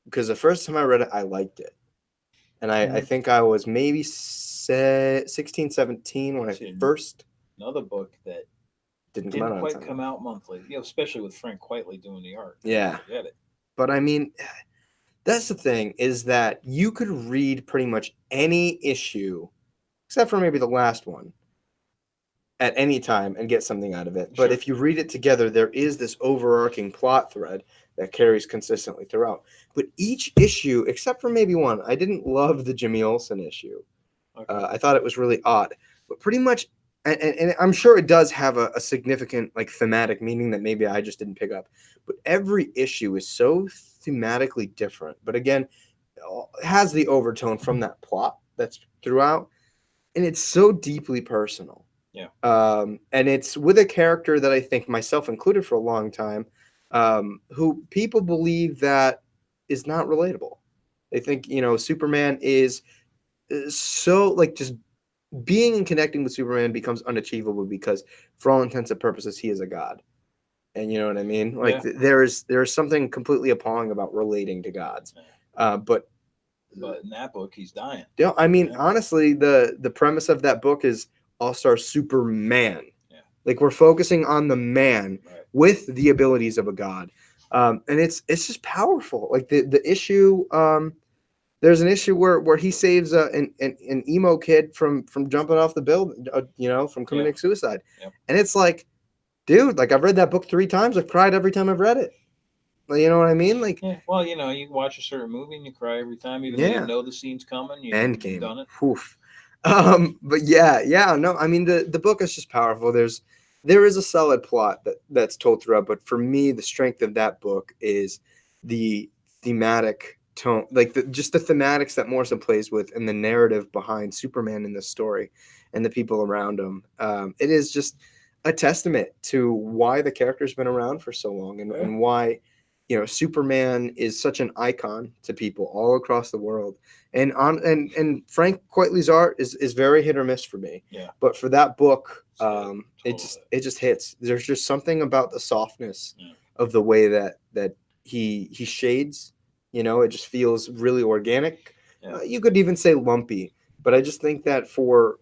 Because the first time I read it, I liked it. And I think I was maybe 16, 17 when I first... Another book that didn't quite come out monthly, especially with Frank Quitely doing the art. Yeah. Forget it. But I mean, that's the thing, is that you could read pretty much any issue, except for maybe the last one, at any time and get something out of it. But if you read it together, there is this overarching plot thread that carries consistently throughout. But each issue, except for maybe one, I didn't love the Jimmy Olsen issue. Okay. I thought it was really odd. But pretty much and I'm sure it does have a significant like thematic meaning that maybe I just didn't pick up. But every issue is so thematically different. But again, it has the overtone from that plot that's throughout, and it's so deeply personal. Yeah. And it's with a character that I think, myself included, for a long time, who people believe that is not relatable. They think, Superman is so like just being and connecting with Superman becomes unachievable because, for all intents and purposes, he is a god. And you know what I mean? Like Yeah. there is something completely appalling about relating to gods. But in that book, he's dying. I mean, Yeah. honestly, the premise of that book is All-Star Superman. Yeah. Like we're focusing on the man Right. with the abilities of a god, and it's just powerful. Like the issue. There's an issue where he saves an emo kid from jumping off the building, from committing suicide. Yep. And it's like, dude, like I've read that book 3 times. I've cried every time I've read it. You know what I mean? Like, yeah. Well, you watch a certain movie and you cry every time, even though you know the scene's coming. You've done it. Oof. But no. I mean, the book is just powerful. There is a solid plot that's told throughout, but for me, the strength of that book is the thematic tone, like just the thematics that Morrison plays with, and the narrative behind Superman in this story, and the people around him. It is just a testament to why the character's been around for so long, and why Superman is such an icon to people all across the world. And Frank Quitely's art is very hit or miss for me. Yeah. But for that book, Totally. it just hits. There's just something about the softness of the way that he shades. It just feels really organic. Yeah. You could even say lumpy, but I just think that for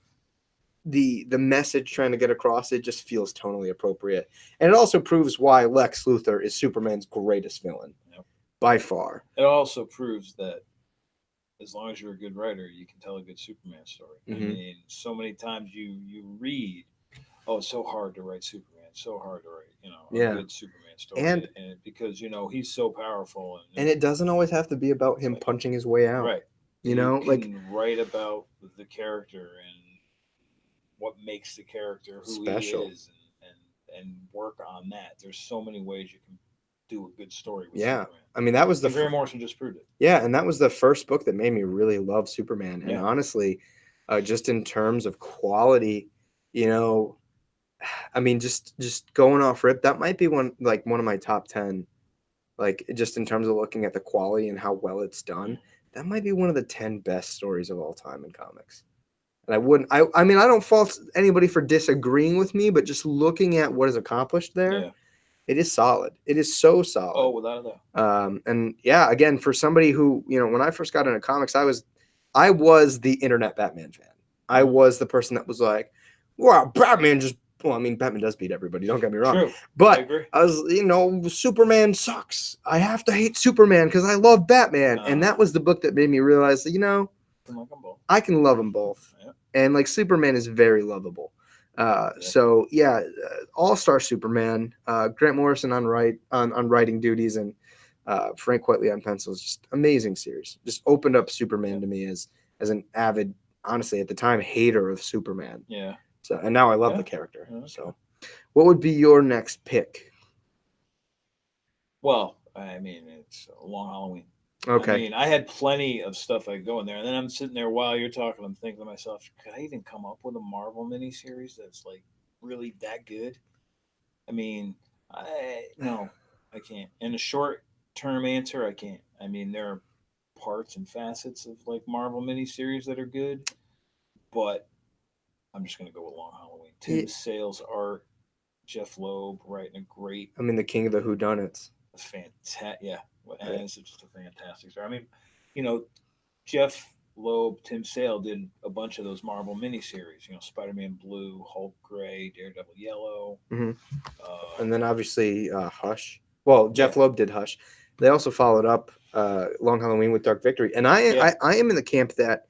the message trying to get across, it just feels tonally appropriate. And it also proves why Lex Luthor is Superman's greatest villain. Yep. By far. It also proves that as long as you're a good writer, you can tell a good Superman story. Mm-hmm. I mean, so many times you read, oh, it's so hard to write Superman, so hard to write, a good Superman story. And because, he's so powerful. And it doesn't always have to be about him punching his way out. Right. You can write about the character and what makes the character who special. He is, and work on that. There's so many ways you can do a good story with Superman. I mean, that was Grant Morrison just proved it. Yeah, and that was the first book that made me really love Superman. And honestly, just in terms of quality, I mean, just going off rip, that might be one of my top 10. Like, just in terms of looking at the quality and how well it's done, that might be one of the 10 best stories of all time in comics. And I mean, I don't fault anybody for disagreeing with me, but just looking at what is accomplished there, it is solid. It is so solid. Oh, without a doubt. And again, for somebody who, when I first got into comics, I was the internet Batman fan. I was the person that was like, wow, Batman Batman does beat everybody. Don't get me wrong. True. But I was, Superman sucks. I have to hate Superman because I love Batman. And that was the book that made me realize that, I can love them both. Yeah. And like Superman is very lovable. So All-Star Superman, Grant Morrison on writing duties, and Frank Quitely on pencils. Just amazing series. Just opened up Superman to me as an avid, honestly at the time, hater of Superman. Yeah. So and now I love the character. Okay. So, what would be your next pick? Well, I mean, it's a Long Halloween. Okay. I mean, I had plenty of stuff I go in there, and then I'm sitting there while you're talking. I'm thinking to myself, could I even come up with a Marvel miniseries that's like really that good? I mean, no, I can't. In a short-term answer, I can't. I mean, there are parts and facets of like Marvel miniseries that are good, but I'm just gonna go with Long Halloween. Tim Sale's art, Jeff Loeb writing a great. I mean, the king of the whodunits. Fantastic, yeah. And it's just a fantastic story. I mean, Jeff Loeb, Tim Sale did a bunch of those Marvel miniseries. Spider-Man Blue, Hulk Gray, Daredevil Yellow, and then obviously Hush. Well, Jeff Loeb did Hush. They also followed up Long Halloween with Dark Victory, and I am in the camp that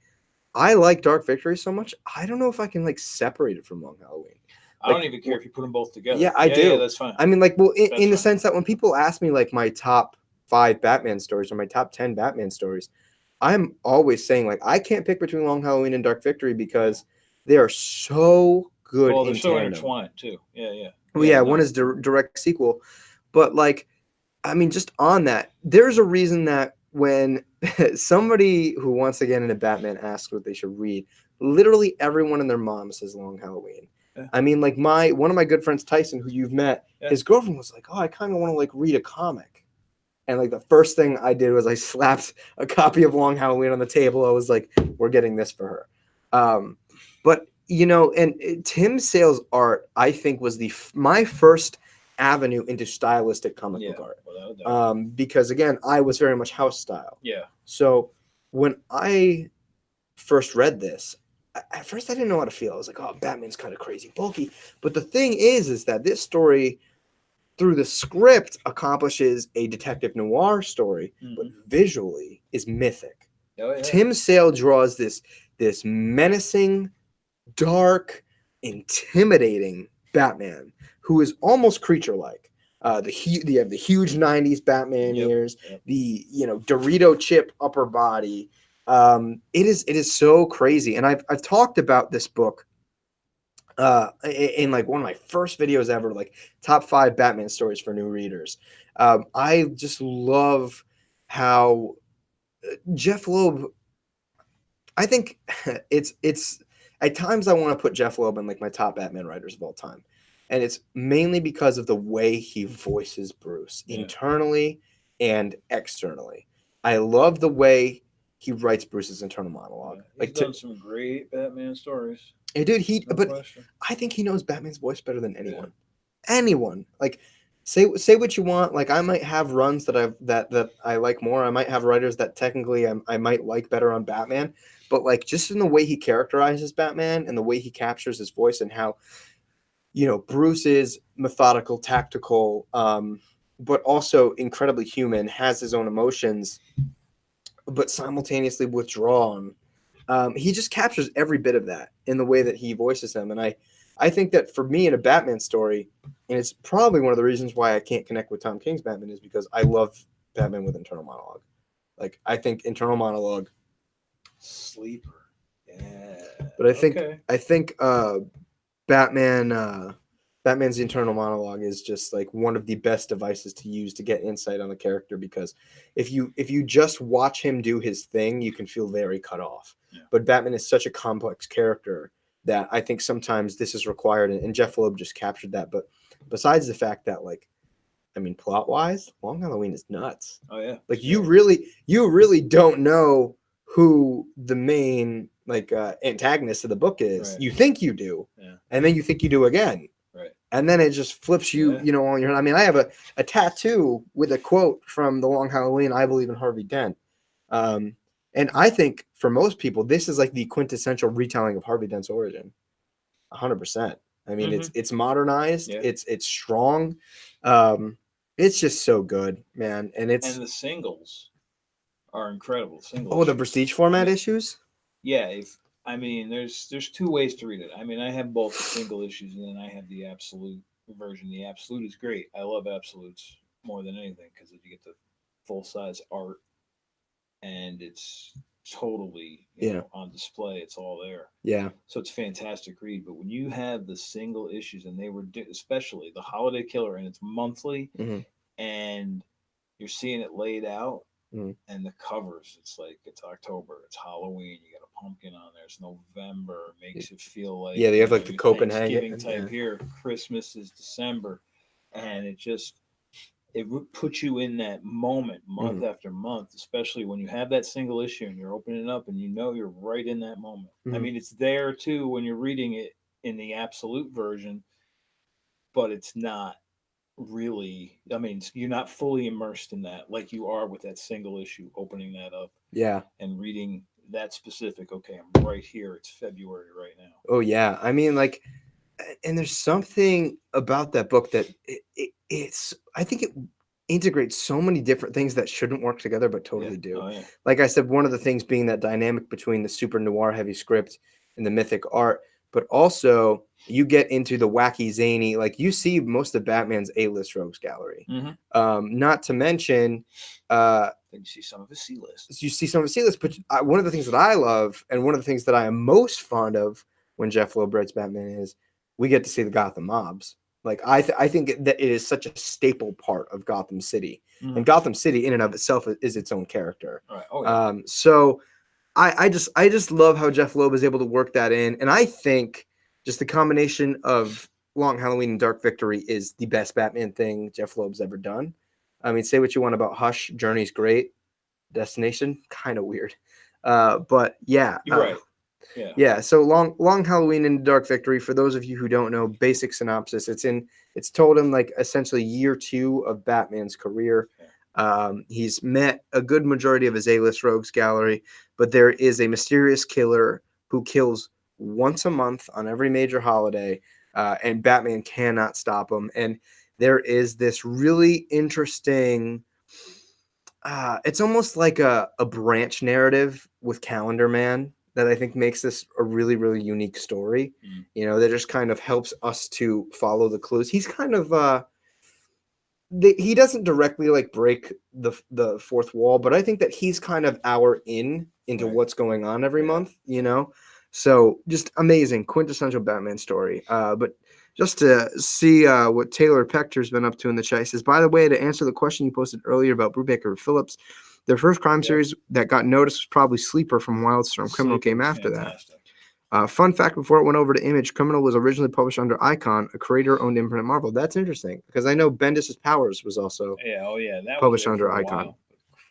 I like Dark Victory so much. I don't know if I can separate it from Long Halloween. I don't even care if you put them both together. Yeah, I do. Yeah, that's fine. I mean, in the sense that when people ask me my top 5 Batman stories or my top 10 Batman stories, I'm always saying I can't pick between Long Halloween and Dark Victory because they are so good Well, in they're so tandem. intertwined too. Yeah, yeah. Well, yeah, no. one is direct sequel, but like, I mean, just on that, there's a reason that when somebody who wants to get into Batman asks what they should read, literally everyone and their mom says Long Halloween. Yeah. I mean, like one of my good friends, Tyson, who you've met, his girlfriend was like, "Oh, I kind of want to like read a comic," and like the first thing I did was I slapped a copy of Long Halloween on the table. I was like, "We're getting this for her," but you know, and Tim Sale's art, I think, was my first avenue into stylistic comic book art. Without a doubt. Because again, I was very much house style. Yeah. So when I first read this, at first I didn't know how to feel. I was like, "Oh, Batman's kind of crazy, bulky." But the thing is that this story, through the script, accomplishes a detective noir story, but visually is mythic. Oh, yeah. Tim Sale draws this menacing, dark, intimidating Batman who is almost creature-like. You have the huge '90s Batman ears, the Dorito chip upper body. It is so crazy, and I've talked about this book in like one of my first videos ever, like top 5 Batman stories for new readers. I just love how Jeff Loeb. I think it's at times I want to put Jeff Loeb in like my top Batman writers of all time. And it's mainly because of the way he voices Bruce internally and externally. I love the way he writes Bruce's internal monologue. He's done some great Batman stories. Hey, dude, I think he knows Batman's voice better than anyone. Yeah. Anyone. Like say what you want. Like I might have runs that I like more. I might have writers that technically I might like better on Batman. But like just in the way he characterizes Batman and the way he captures his voice and how, Bruce is methodical, tactical, but also incredibly human, has his own emotions, but simultaneously withdrawn. He just captures every bit of that in the way that he voices them. And I think that for me in a Batman story, and it's probably one of the reasons why I can't connect with Tom King's Batman, is because I love Batman with internal monologue. Like I think internal monologue. Sleeper. Yeah. But I think Batman's internal monologue is just like one of the best devices to use to get insight on the character, because if you just watch him do his thing, you can feel very cut off. Yeah. But Batman is such a complex character that I think sometimes this is required, and Jeff Loeb just captured that. But besides the fact that, like, I mean, plot wise, Long Halloween is nuts. Oh yeah. Like you really don't know who the main antagonist of the book is. Right. You think you do, and then you think you do again. Right. And then it just flips you, on your. I mean, I have a tattoo with a quote from The Long Halloween. I believe in Harvey Dent. And I think for most people, this is like the quintessential retelling of Harvey Dent's origin. 100%. I mean, it's modernized. Yeah. It's strong. It's just so good, man. And the singles are incredible. The prestige format issues. Yeah, there's 2 ways to read it. I mean, I have both the single issues and then I have the absolute version. The absolute is great. I love absolutes more than anything because you get the full size art and it's totally on display. It's all there. Yeah. So it's a fantastic read. But when you have the single issues, and they were especially the Holiday Killer, and it's monthly, and you're seeing it laid out. And the covers, it's like it's October, it's Halloween, you got a pumpkin on there, it's November, it makes it feel like they have like the Copenhagen type here, Christmas is December, and it puts you in that moment month after month, especially when you have that single issue and you're opening it up and you're right in that moment. I mean, it's there too when you're reading it in the absolute version, but it's not really, I mean, you're not fully immersed in that like you are with that single issue, opening that up and reading that specific, okay, I'm right here, it's February right now. Oh yeah, I mean, like, and there's something about that book that it's I think it integrates so many different things that shouldn't work together but totally do. Oh, yeah. Like I said, one of the things being that dynamic between the super noir heavy script and the mythic art, but also you get into the wacky, zany, like you see most of Batman's A-list rogues gallery. Not to mention, you see some of his C-list. You see some of his C-list, but one of the things that I love, and one of the things that I am most fond of when Jeff Loeb writes Batman, is we get to see the Gotham mobs. Like I think that it is such a staple part of Gotham City, and Gotham City in and of itself is its own character. Right. Oh, yeah. So I just love how Jeff Loeb is able to work that in, and I think just the combination of Long Halloween and Dark Victory is the best Batman thing Jeff Loeb's ever done. I mean, say what you want about Hush, Journey's great, Destination kind of weird, but yeah, You're right. Yeah. yeah. So Long Halloween and Dark Victory. For those of you who don't know, basic synopsis: it's told in like essentially year 2 of Batman's career. He's met a good majority of his A-list rogues gallery, but there is a mysterious killer who kills once a month on every major holiday, and Batman cannot stop him. And there is this really interesting. It's almost like a branch narrative with Calendar Man that I think makes this a really, really unique story. You know, that just kind of helps us to follow the clues. He's kind of he doesn't directly like break the fourth wall, but I think that he's kind of our into Right. what's going on every month, you know? So just amazing, quintessential Batman story. But just to see what Taylor Pector's been up to in the chat, he says, by the way, to answer the question you posted earlier about Brubaker Phillips, their first crime series that got noticed was probably Sleeper from Wildstorm. Criminal Sleeper came was after fantastic. that. Fun fact, before it went over to Image, Criminal was originally published under Icon, a creator-owned imprint at Marvel. That's interesting, because I know Bendis' Powers was also Yeah. Oh, yeah. That published was there under for a Icon. while.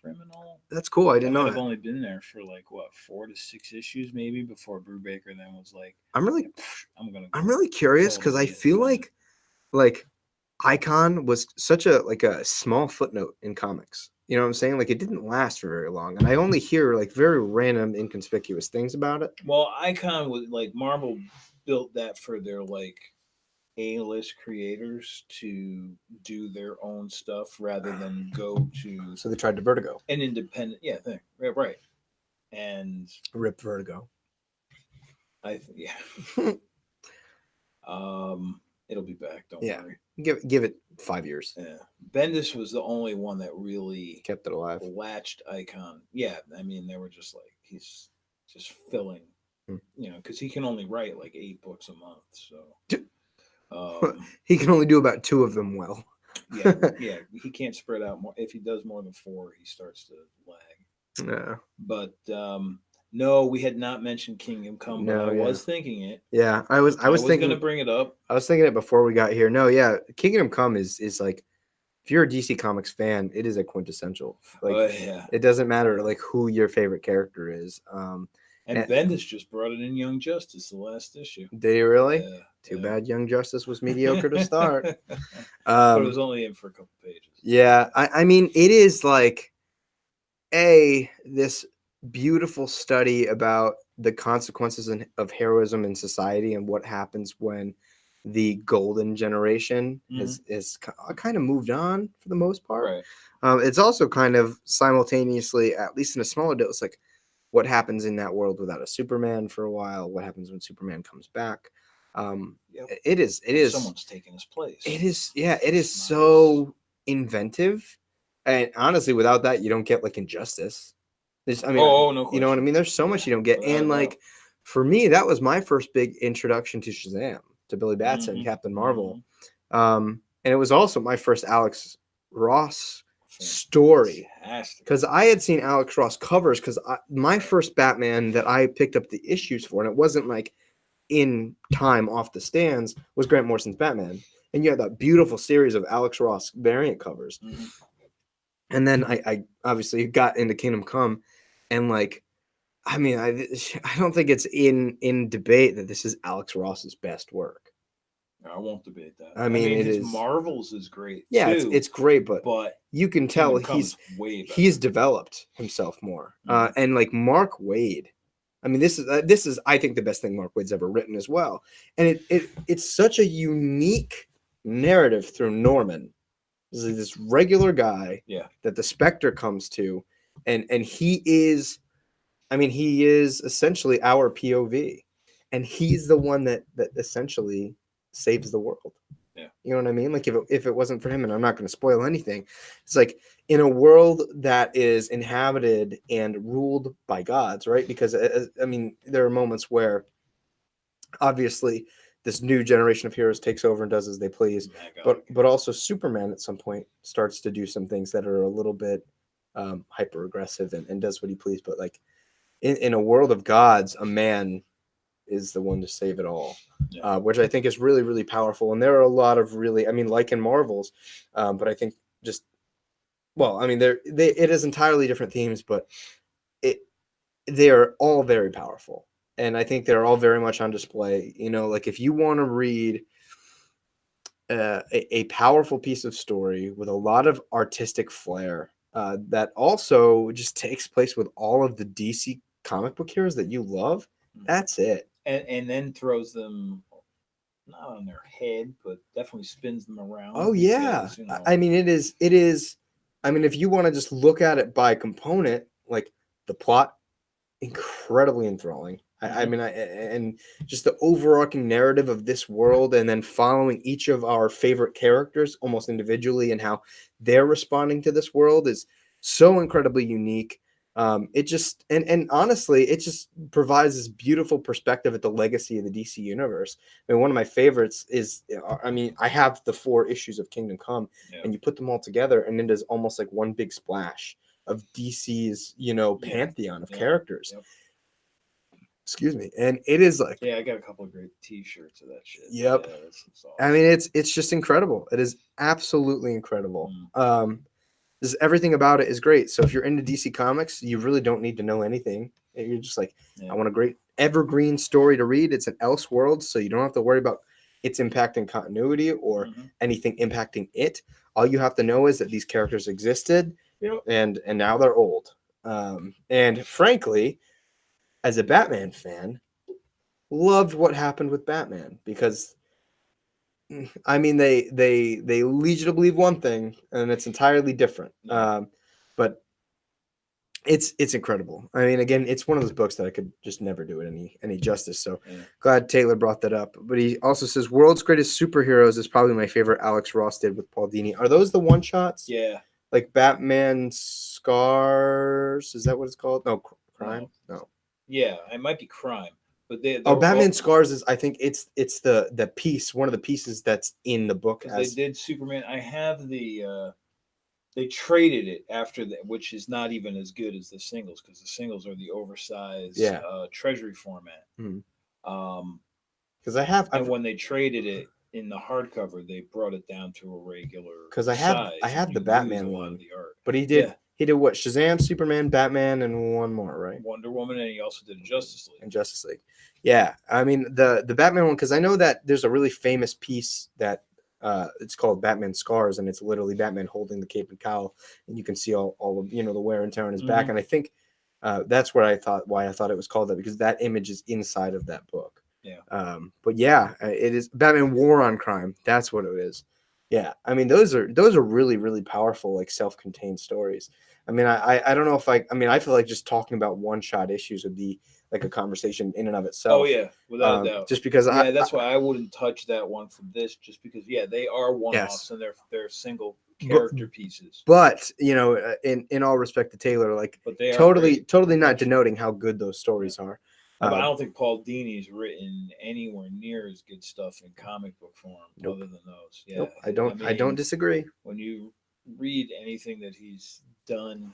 Criminal. That's cool. I That didn't might know have that. only been there for like what 4 to 6 issues maybe before Brubaker then was like, I'm really I'm really curious because I totally feel independent. like Icon was such a small footnote in comics. You know what I'm saying? Like it didn't last for very long, and I only hear like very random, inconspicuous things about it. Well, Icon was like Marvel built that for their like A-list creators to do their own stuff rather than go to So they tried to Vertigo, an independent thing. Right. And rip Vertigo. yeah. It'll be back, don't Yeah. worry. Give it 5 years. Yeah. Bendis was the only one that really Kept it alive. latched Icon. Yeah, I mean they were just like he's just filling, you know, because he can only write like 8 books a month. So He can only do about 2 of them well. yeah, he can't spread out more. If he does more than 4, he starts to lag. Yeah. But no, we had not mentioned Kingdom Come, but I was thinking it. Yeah, I was thinking going to bring it up. I was thinking it before we got here. No, yeah, Kingdom Come is like, if you're a DC Comics fan, it is a quintessential. Like, it doesn't matter like who your favorite character is. And Bendis just brought it in Young Justice, the last issue. Did he really? Yeah, Too bad Young Justice was mediocre to start. But it was only in for a couple pages. Yeah, I mean, it is like this beautiful study about the consequences of heroism in society and what happens when the golden generation is kind of moved on for the most part. Right. It's also kind of simultaneously, at least in a smaller dose, like what happens in that world without a Superman for a while, what happens when Superman comes back. It is someone's taking his place. It is so inventive, and honestly, without that, you don't get like Injustice. No question. You know what I mean? There's so much you don't get, and like for me, that was my first big introduction to Shazam, to Billy Batson, Captain Marvel, and it was also my first Alex Ross story, because I had seen Alex Ross covers, because my first Batman that I picked up the issues for, and it wasn't like in time off the stands, was Grant Morrison's Batman, and you had that beautiful series of Alex Ross variant covers. And then I obviously got into Kingdom Come, and like, I mean, I don't think it's in debate that this is Alex Ross's best work. I won't debate that. I mean, it his is. Marvels is great. Yeah, too, it's great, but you can tell he's developed himself more. And like Mark Waid, I mean, this is I think the best thing Mark Waid's ever written as well. And it's such a unique narrative through Norman. This regular guy that the Spectre comes to, and he is, I mean, he is essentially our POV, and he's the one that essentially saves the world. Yeah, you know what I mean? Like if it wasn't for him, and I'm not going to spoil anything, it's like in a world that is inhabited and ruled by gods, right? Because I mean, there are moments where obviously this new generation of heroes takes over and does as they please. But also Superman at some point starts to do some things that are a little bit hyper aggressive and does what he please. But like in a world of gods, a man is the one to save it all, which I think is really, really powerful. And there are a lot of really, I mean, like in Marvels, but I think just, well, I mean, it is entirely different themes, but they are all very powerful. And I think they're all very much on display. You know, like if you want to read a powerful piece of story with a lot of artistic flair that also just takes place with all of the DC comic book heroes that you love, that's it. And then throws them not on their head, but definitely spins them around. Oh yeah, because, you know, I mean it is. I mean, if you want to just look at it by component, like the plot, incredibly enthralling. I mean, and just the overarching narrative of this world, and then following each of our favorite characters almost individually and how they're responding to this world is so incredibly unique. It just and honestly, it just provides this beautiful perspective at the legacy of the DC universe. I mean, one of my favorites is, I mean, I have the 4 issues of Kingdom Come, and you put them all together, and it is almost like one big splash of DC's, you know, pantheon of characters. Excuse me. And it is like, I got a couple of great T-shirts of that shit. Yep. Yeah, that's awesome. I mean, it's just incredible. It is absolutely incredible. This everything about it is great. So if you're into DC Comics, you really don't need to know anything. You're just like, I want a great evergreen story to read. It's an Elseworld, so you don't have to worry about its impacting continuity or anything impacting it. All you have to know is that these characters existed, and now they're old. And frankly, as a Batman fan, loved what happened with Batman, because I mean they lead you to believe one thing and it's entirely different. But it's incredible. I mean, again, it's one of those books that I could just never do it any justice. So glad Taylor brought that up. But he also says World's Greatest Superheroes is probably my favorite Alex Ross did with Paul Dini. Are those the one shots? Yeah. Like Batman Scars? Is that what it's called? No, Crime? No. Yeah, it might be Crime. But Batman Scars is, I think it's the piece, one of the pieces that's in the book. They did Superman. I have the they traded it after that, which is not even as good as the singles, because the singles are the oversized treasury format. Because and when they traded it in the hardcover, they brought it down to a regular. Because I had the Batman one, the art. But he did what? Shazam, Superman, Batman, and one more, right? Wonder Woman, and he also did Justice League. And Justice League. Yeah, I mean the Batman one, because I know that there's a really famous piece that it's called Batman Scars, and it's literally Batman holding the cape and cowl, and you can see all of, you know, the wear and tear on his back. And I think that's why I thought it was called that, because that image is inside of that book. But yeah, it is Batman War on Crime. That's what it is. Yeah, I mean those are really, really powerful, like self-contained stories. I mean, I don't know if I mean, I feel like just talking about one-shot issues would be like a conversation in and of itself. Oh yeah, without a doubt. Just because that's why I wouldn't touch that one from this, just because they are one-offs and they're single character pieces. But you know, in all respect to Taylor, like totally not denoting how good those stories are. But I don't think Paul Dini's written anywhere near as good stuff in comic book form other than those. Yeah, I don't disagree. When you read anything that he's done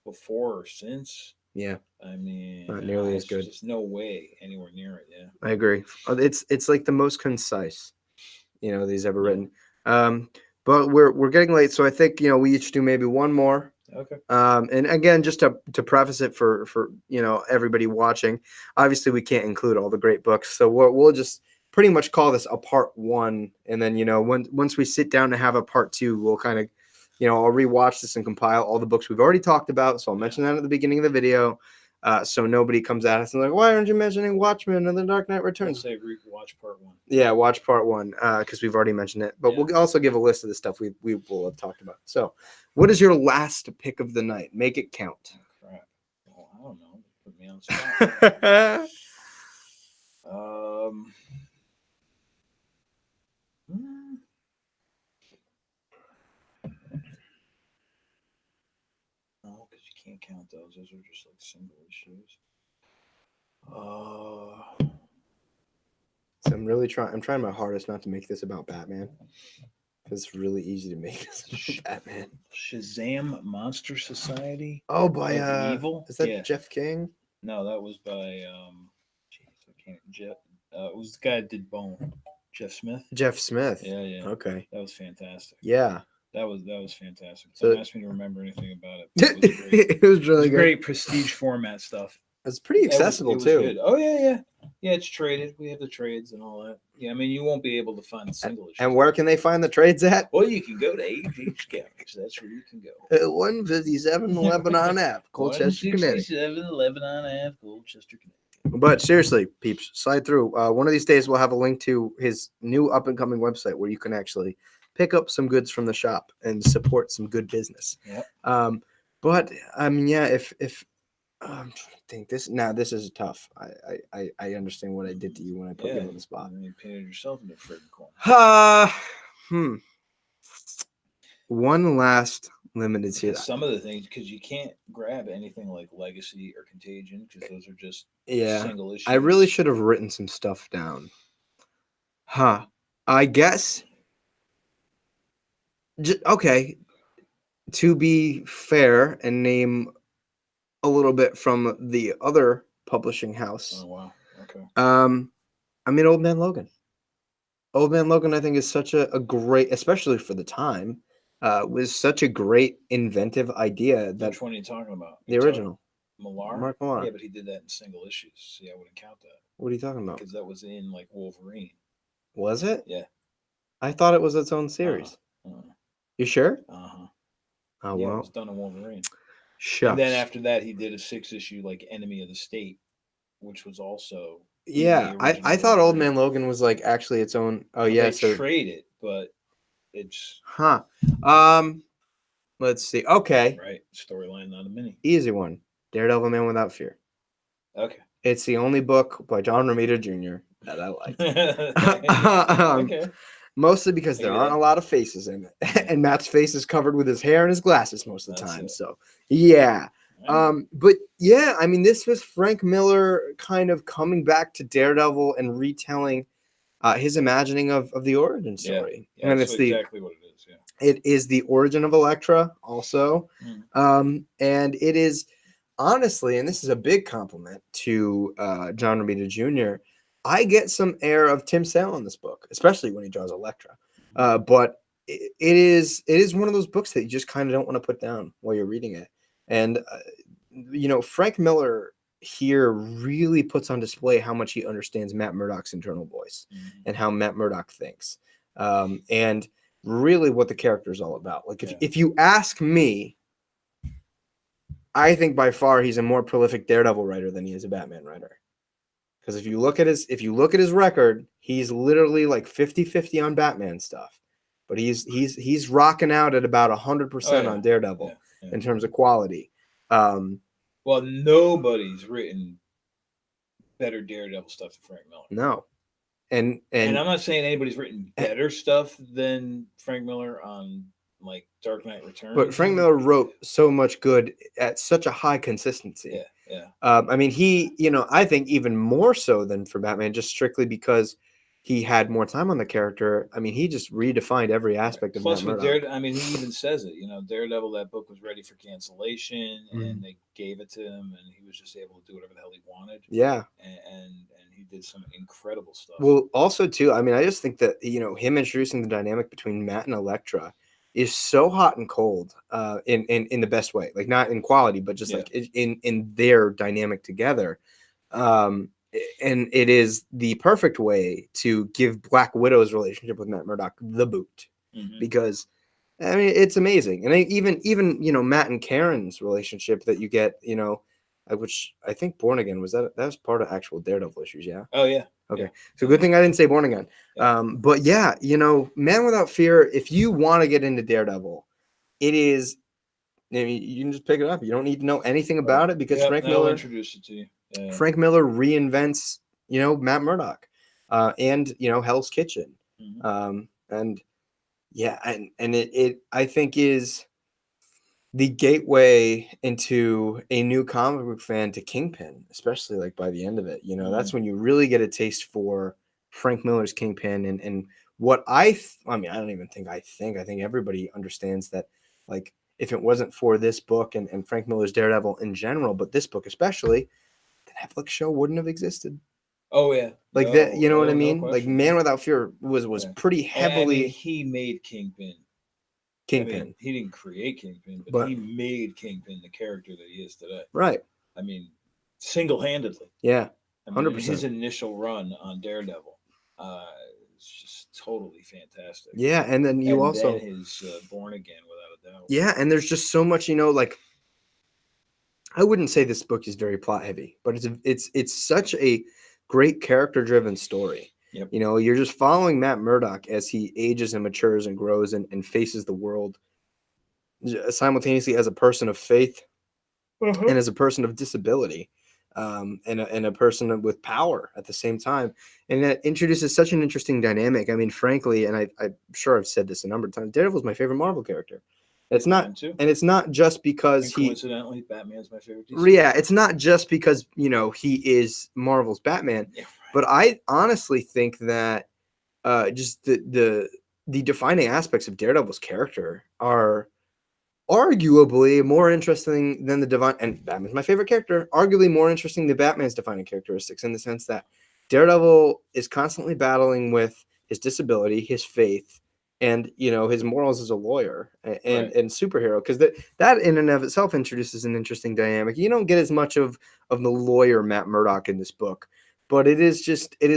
before or since, I mean, not nearly as good. Just no way anywhere near it. Yeah, I agree. It's like the most concise, you know, that he's ever written. But we're getting late, so I think, you know, we each do maybe one more. Okay. And again, just to preface it for you know, everybody watching, obviously we can't include all the great books, so we'll just pretty much call this a part 1, and then, you know, once we sit down to have a part 2, we'll kind of, you know, I'll rewatch this and compile all the books we've already talked about. So I'll mention that at the beginning of the video, so nobody comes at us and like, why aren't you mentioning Watchmen and The Dark Knight Returns? I'll say watch part 1. Yeah, watch part 1, because we've already mentioned it. But we'll also give a list of the stuff we will have talked about. So, what is your last pick of the night? Make it count. Oh, crap. Well, I don't know. Put me on the spot. No, because you can't count those. Those are just like single issues. I'm really trying. I'm trying my hardest not to make this about Batman. It's really easy to make this about Batman. Shazam Monster Society Oh, by of Evil. is that Yeah. Jeff King? No, that was by jeez, I can't Jeff. It was the guy that did Bone, Jeff Smith. Jeff Smith. Yeah, yeah. Okay. That was fantastic. Yeah. That was fantastic. So- Don't ask me to remember anything about it. But it was great. It was It really was good. great prestige format stuff. It's pretty accessible it was too. Good. Oh yeah, yeah, yeah. It's traded. We have the trades and all that. Yeah, I mean, you won't be able to find single issues. And where can they find the trades at? Well, you can go to AG Comics. That's where you can go. 157 Lebanon Ave, Colchester, Connecticut. 167 Lebanon Ave, Colchester, Connecticut. But seriously, peeps, slide through. One of these days, we'll have a link to his new up and coming website where you can actually pick up some goods from the shop and support some good business. Yep. But I mean, yeah, if I'm trying to think this is tough. I understand what I did to you when I put you on the spot. And you painted yourself into a friggin' corner. One last limited series. Some of the things, because you can't grab anything like Legacy or Contagion, because those are just single issues. I really should have written some stuff down. I guess. Okay. To be fair and name a little bit from the other publishing house. Oh wow. Okay. I mean, Old Man Logan. Old Man Logan, I think, is such a great, especially for the time, was such a great inventive idea. That Which one are you talking about? the original. Millar? Mark Millar. Yeah, but he did that in single issues. See, I wouldn't count that. What are you talking about? Because that was in like Wolverine. Was it? Yeah. I thought it was its own series. You sure? Uh-huh. Oh, Yeah, well. it was done in Wolverine. Shucks. And then after that, he did a 6-issue like Enemy of the State, which was also. Yeah, I thought Old Man Logan was like actually its own. Oh, well, yeah. They So trade it, but it's. Let's see. Okay. Right. Storyline, not a mini. Easy one. Daredevil Man Without Fear. Okay. It's the only book by John Romita Jr. that I like. Okay. Mostly because there aren't a lot of faces in it. And Matt's face is covered with his hair and his glasses most of the time. So, yeah. But yeah, I mean, this was Frank Miller kind of coming back to Daredevil and retelling his imagining of the origin story. Yeah, and it's exactly what it is. Yeah. It is the origin of Elektra also. And it is honestly, and this is a big compliment to John Romita Jr., I get some air of Tim Sale in this book, especially when he draws Elektra. But it is one of those books that you just kind of don't want to put down while you're reading it. And, Frank Miller here really puts on display how much he understands Matt Murdock's internal voice and how Matt Murdock thinks. And really what the character is all about. Like if you ask me, I think by far he's a more prolific Daredevil writer than he is a Batman writer. Because if you look at his record, he's literally like 50-50 on Batman stuff. But he's rocking out at about 100% on Daredevil in terms of quality. Well, nobody's written better Daredevil stuff than Frank Miller. No. And I'm not saying anybody's written better stuff than Frank Miller on like Dark Knight Returns. But Frank Miller wrote so much good at such a high consistency. Yeah. I mean, he, I think even more so than for Batman, just strictly because he had more time on the character. I mean, he just redefined every aspect of Plus, Matt with Murdock. I mean, he even says it. Daredevil, that book was ready for cancellation, and they gave it to him, and he was just able to do whatever the hell he wanted. Yeah, and he did some incredible stuff. Well, also too, I mean, I just think that him introducing the dynamic between Matt and Elektra is so hot and cold, in the best way. Like not in quality, but just like in their dynamic together. And it is the perfect way to give Black Widow's relationship with Matt Murdock the boot, because I mean it's amazing. And even Matt and Karen's relationship that you get, which I think Born Again that was part of actual Daredevil issues, yeah. Oh yeah. Okay, yeah. So good thing I didn't say Born Again. Yeah. But yeah, Man Without Fear. If you want to get into Daredevil, it is. I mean, you can just pick it up. You don't need to know anything about it because Frank Miller introduced it to you. Yeah. Frank Miller reinvents, Matt Murdock, and Hell's Kitchen, and yeah, and it I think is the gateway into a new comic book fan to Kingpin, especially like by the end of it. That's when you really get a taste for Frank Miller's Kingpin and what I mean, I don't even think I think everybody understands that, like, if it wasn't for this book and Frank Miller's Daredevil in general, but this book especially, the Netflix show wouldn't have existed. Oh yeah, Like that, you know what I no mean? Like question. Man Without Fear was Yeah. pretty And, I heavily mean, he made Kingpin. Kingpin. I mean, he didn't create Kingpin, but But- he made Kingpin the character that he is today. Right. I mean, single-handedly. Yeah. I mean, 100%. his initial run on Daredevil is just totally fantastic. Yeah, and then you and also then his Born Again, without a doubt. Yeah, and there's just so much, like, I wouldn't say this book is very plot heavy, but it's such a great character driven story. Yep. You're just following Matt Murdock as he ages and matures and grows and faces the world simultaneously as a person of faith and as a person of disability, and a person with power at the same time. And that introduces such an interesting dynamic. I mean, frankly, and I'm sure I've said this a number of times, Daredevil's my favorite Marvel character. It's not, and it's not just because coincidentally, Batman's my favorite. Yeah, it's not just because he is Marvel's Batman, yeah, right. But I honestly think that just the defining aspects of Daredevil's character are arguably more interesting than the divine. And Batman's my favorite character. Arguably more interesting than Batman's defining characteristics, in the sense that Daredevil is constantly battling with his disability, his faith, and his morals as a lawyer and superhero, because that in and of itself introduces an interesting dynamic. You don't get as much of the lawyer Matt Murdock in this book, but it is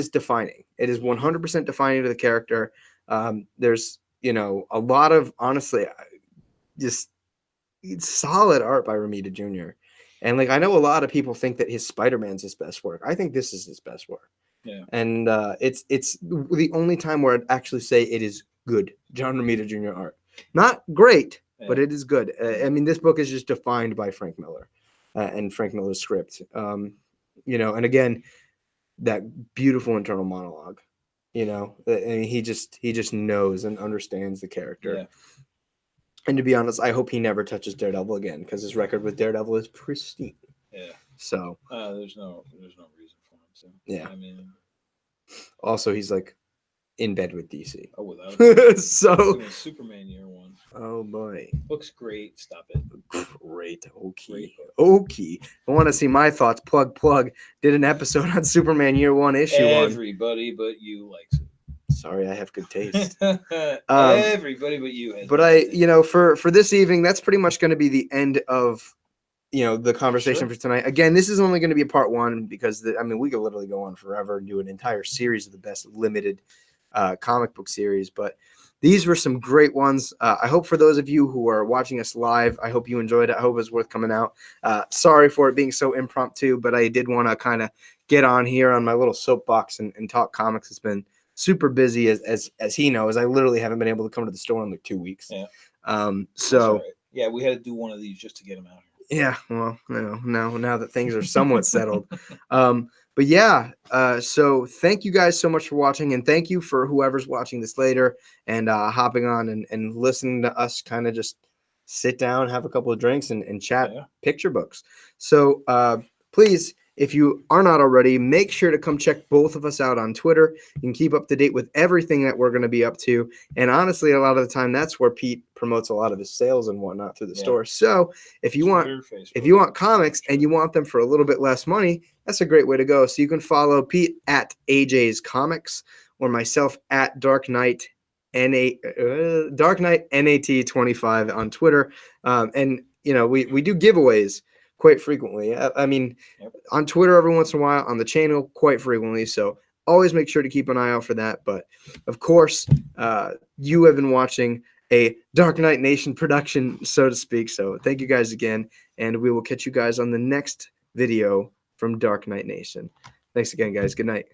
defining. It is 100% defining to the character. There's a lot of, honestly, just solid art by Romita Jr. And I know a lot of people think that his Spider-Man's his best work. I think this is his best work. Yeah. And it's the only time where I'd actually say it is good John Romita Jr. art. Not great, but it is good. I mean, this book is just defined by Frank Miller and Frank Miller's script. And again, that beautiful internal monologue. I mean, he just knows and understands the character. Yeah. And to be honest, I hope he never touches Daredevil again, because his record with Daredevil is pristine. Yeah. So there's no reason for him to. Yeah. I mean, also he's in bed with DC. Oh, without it. So Superman Year One. Oh boy. Looks great. Stop it. Great. Okay. I want to see my thoughts. Plug. Did an episode on Superman Year One, issue 1. Everybody but you likes it. Sorry, I have good taste. Everybody but you. But for this evening, that's pretty much going to be the end of the conversation for tonight. Again, this is only going to be a part 1, because we could literally go on forever and do an entire series of the best limited comic book series. But these were some great ones. I hope for those of you who are watching us live, I hope you enjoyed it. I hope it was worth coming out. Sorry for it being so impromptu, but I did want to kind of get on here on my little soapbox and talk comics. It's been super busy, as he knows. I literally haven't been able to come to the store in 2 weeks. Yeah. So yeah, we had to do one of these just to get him out here. Yeah, well, now that things are somewhat settled. But yeah, so thank you guys so much for watching, and thank you for whoever's watching this later and hopping on and listening to us kind of just sit down, have a couple of drinks, and chat picture books. So please, if you are not already, make sure to come check both of us out on Twitter. You can keep up to date with everything that we're going to be up to. And honestly, a lot of the time, that's where Pete promotes a lot of his sales and whatnot through the store. So if you want comics and you want them for a little bit less money, that's a great way to go. So you can follow Pete at AJ's Comics, or myself at Dark Knight NAT25 on Twitter. And we do giveaways quite frequently. I mean, on Twitter every once in a while, on the channel quite frequently. So always make sure to keep an eye out for that. But of course, you have been watching a Dark Knight Nation production, so to speak. So thank you guys again, and we will catch you guys on the next video from Dark Knight Nation. Thanks again, guys. Good night.